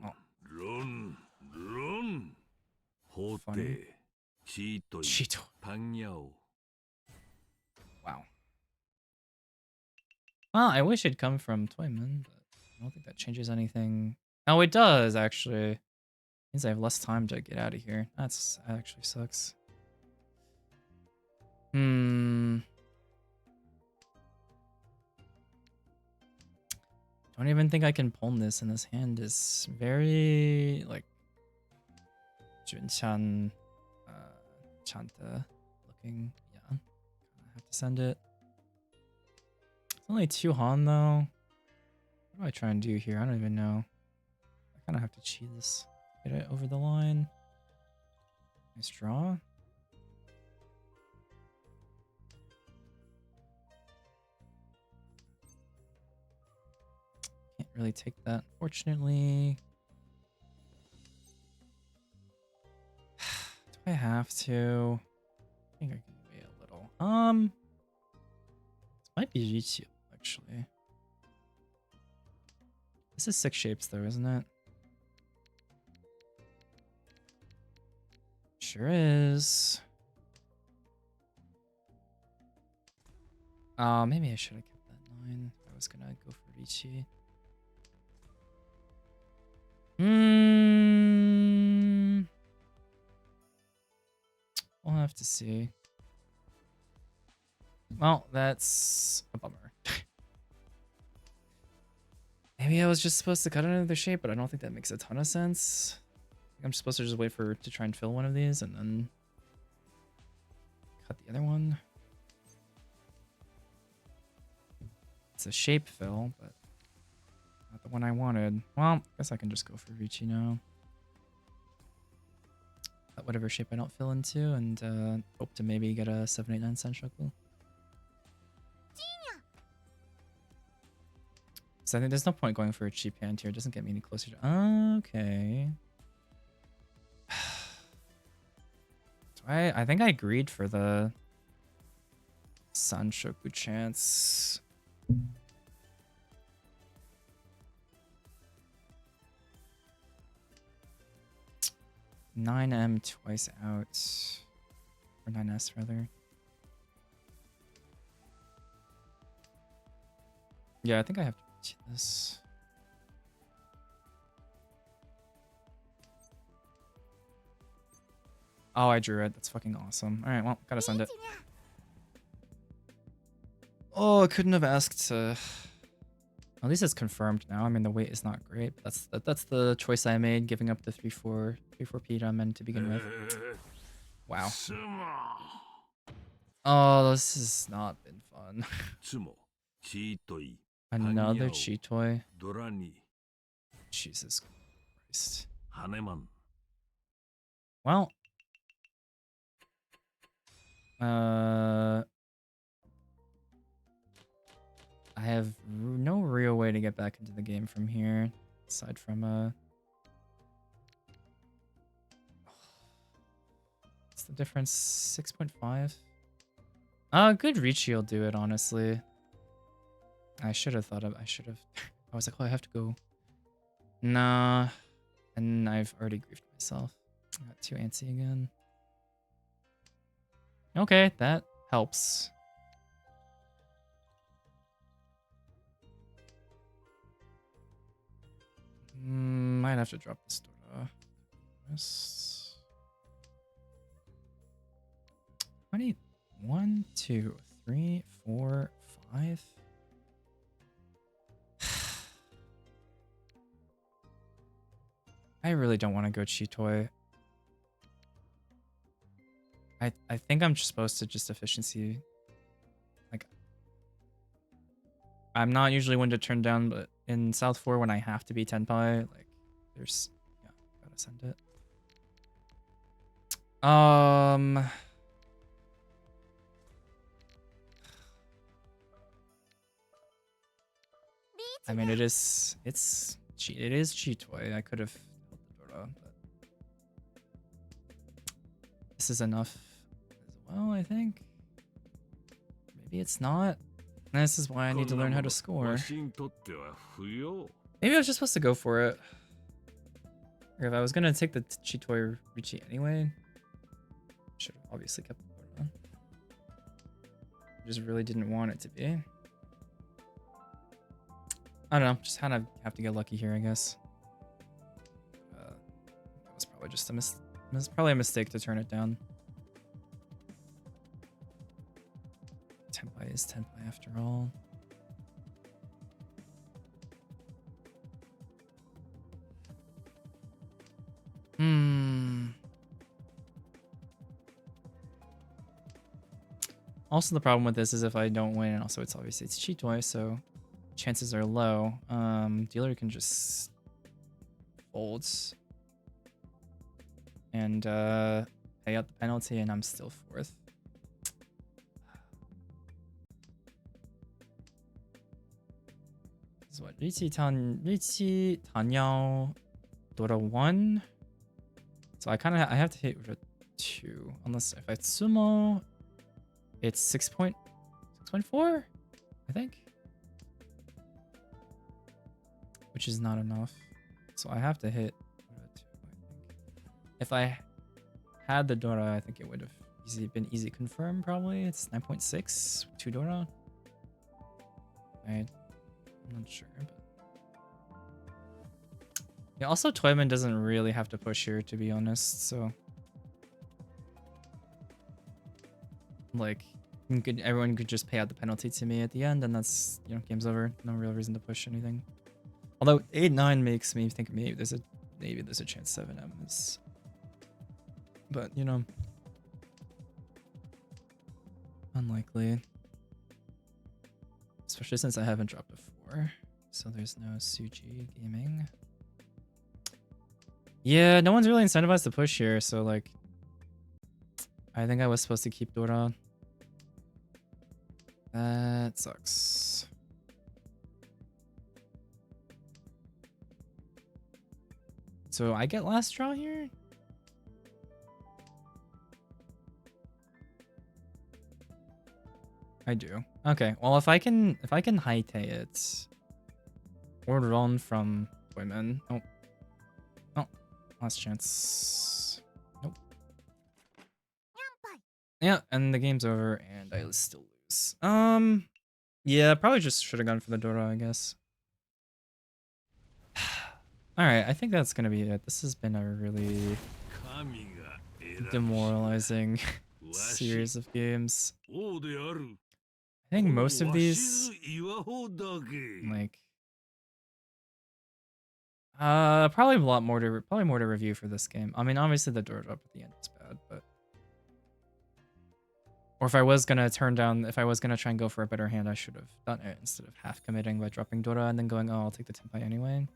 Oh. Funny. Cheeto. Wow. Well, I wish it'd come from Toyman, but I don't think that changes anything. Oh, it does, actually. Means I have less time to get out of here. That actually sucks. Don't even think I can pull this, and this hand is very, like, Junchan, Chanta looking. Yeah, kind of have to send it. It's only 2 Han, though. What do I try and do here? I don't even know. I kind of have to cheat this. Get it over the line. Nice draw. Can't really take that, fortunately. Do I have to? I think I can wait a little. This might be Jichiu, actually. This is 6 shapes, though, isn't it? Sure is. Maybe I should have kept that 9. I was gonna go for Ricci. We'll have to see. Well, that's a bummer. Maybe I was just supposed to cut another shape, but I don't think that makes a ton of sense. I'm supposed to just wait for to try and fill one of these and then cut the other one. It's a shape fill, but not the one I wanted. Well, I guess I can just go for Ricci now. Cut whatever shape I don't fill into and hope to maybe get a 789 Senshoku. So I think there's no point going for a cheap hand here. It doesn't get me any closer to... Okay. So I think I agreed for the Sanshoku chance. 9M twice out. Or 9S rather. Yeah, I think I have to do this. Oh, I drew it. That's fucking awesome. Alright, well, gotta send it. Oh, I couldn't have asked to... At least it's confirmed now. I mean, the weight is not great. But that's the choice I made, giving up the 3-4 Piramid to begin with. Wow. Oh, this has not been fun. Another Cheetoy. Jesus Christ. Well. I have no real way to get back into the game from here, aside from what's the difference? 6.5. Good Ricci will do it, honestly. I should have thought of. I was like, oh, I have to go. Nah, and I've already griefed myself. I got too antsy again. Okay, that helps. Might have to drop this Dora. 1, 2, 3, 4, 5. I really don't want to go Cheetoy. I think I'm just supposed to just efficiency. Like, I'm not usually one to turn down, but in South 4 when I have to be Tenpai, like, there's, yeah, gotta send it. I mean, it is Cheetoy. I could have held the Dora, but this is enough as well, I think. Maybe it's not. This is why I need to learn how to score. Maybe I was just supposed to go for it. Or if I was gonna take the Cheetoy Ricci anyway, should have obviously kept the Dora. I just really didn't want it to be. I don't know, just kind of have to get lucky here, I guess. That was probably just a probably a mistake to turn it down. Tenpai is Tenpai after all. Also, the problem with this is if I don't win, and also it's obviously it's Cheetoy, so chances are low. Dealer can just fold and pay out the penalty, and I'm still fourth. This is what Ricci Tanyao Dora 1. So I have to hit with a 2, unless if I sumo, it's 6.4, I think. Which is not enough. So I have to hit 2, I think. If I had the Dora, I think it would have been easy confirm, probably. It's 9.6, 2 Dora. I'm not sure. But... yeah, also Toyman doesn't really have to push here, to be honest, so... like, Everyone could just pay out the penalty to me at the end, and that's, you know, game's over. No real reason to push anything. Although 8-9 makes me think maybe there's a chance 7M is, but you know, unlikely. Especially since I haven't dropped before, so there's no Suji gaming. Yeah, no one's really incentivized to push here, so like, I think I was supposed to keep Dora. That sucks. So I get last draw here? I do. Okay, well if I can Haite it or run from women. Oh. Oh, last chance. Nope. Yeah, and the game's over and I still lose. Yeah, probably just should have gone for the Dora, I guess. Alright, I think that's gonna be it. This has been a really demoralizing series of games. I think most of these, like, probably a lot more to review for this game. I mean, obviously the door drop at the end is bad, but or if I was gonna try and go for a better hand, I should have done it instead of half committing by dropping Dora and then going, oh, I'll take the Tenpai anyway.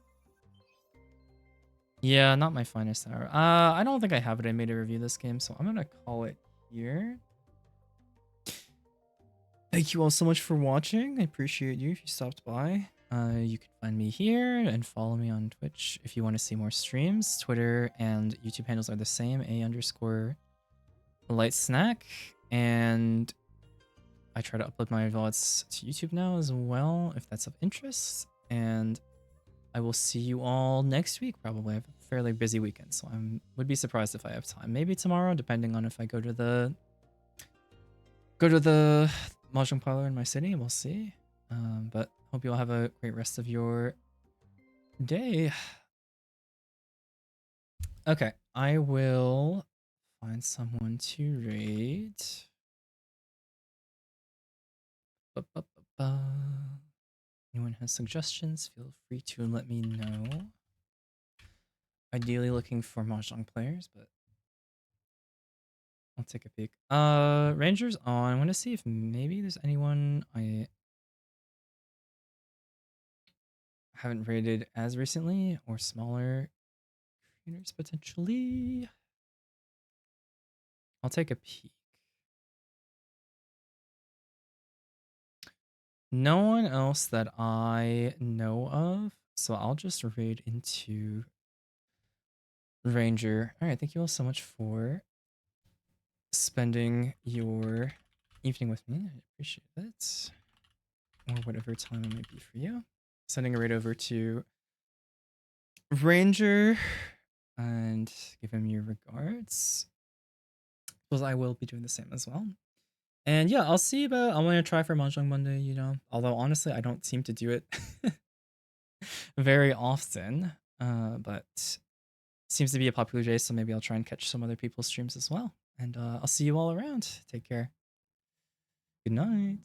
Yeah, not my finest hour. I don't think I have it in me to review this game, so I'm gonna call it here. Thank you all so much for watching. I appreciate you if you stopped by. You can find me here and follow me on Twitch if you want to see more streams. Twitter and YouTube handles are the same, a_light_snack. And I try to upload my VODs to YouTube now as well, if that's of interest. And I will see you all next week, probably. I have a fairly busy weekend, so I would be surprised if I have time. Maybe tomorrow, depending on if I go to the mahjong parlor in my city. We'll see. But hope you all have a great rest of your day. Okay, I will find someone to raid. Anyone has suggestions, feel free to let me know. Ideally looking for mahjong players, but I'll take a peek. Rangers on. I want to see if maybe there's anyone I haven't raided as recently, or smaller creators potentially. I'll take a peek. No one else that I know of, so I'll just raid into Ranger. All right, thank you all so much for spending your evening with me. I appreciate it. Or whatever time it might be for you. Sending a raid over to Ranger and give him your regards. Because I will be doing the same as well. And yeah, I'll see about, I'm going to try for Mahjong Monday, you know. Although honestly, I don't seem to do it very often. But seems to be a popular day, so maybe I'll try and catch some other people's streams as well. And I'll see you all around. Take care. Good night.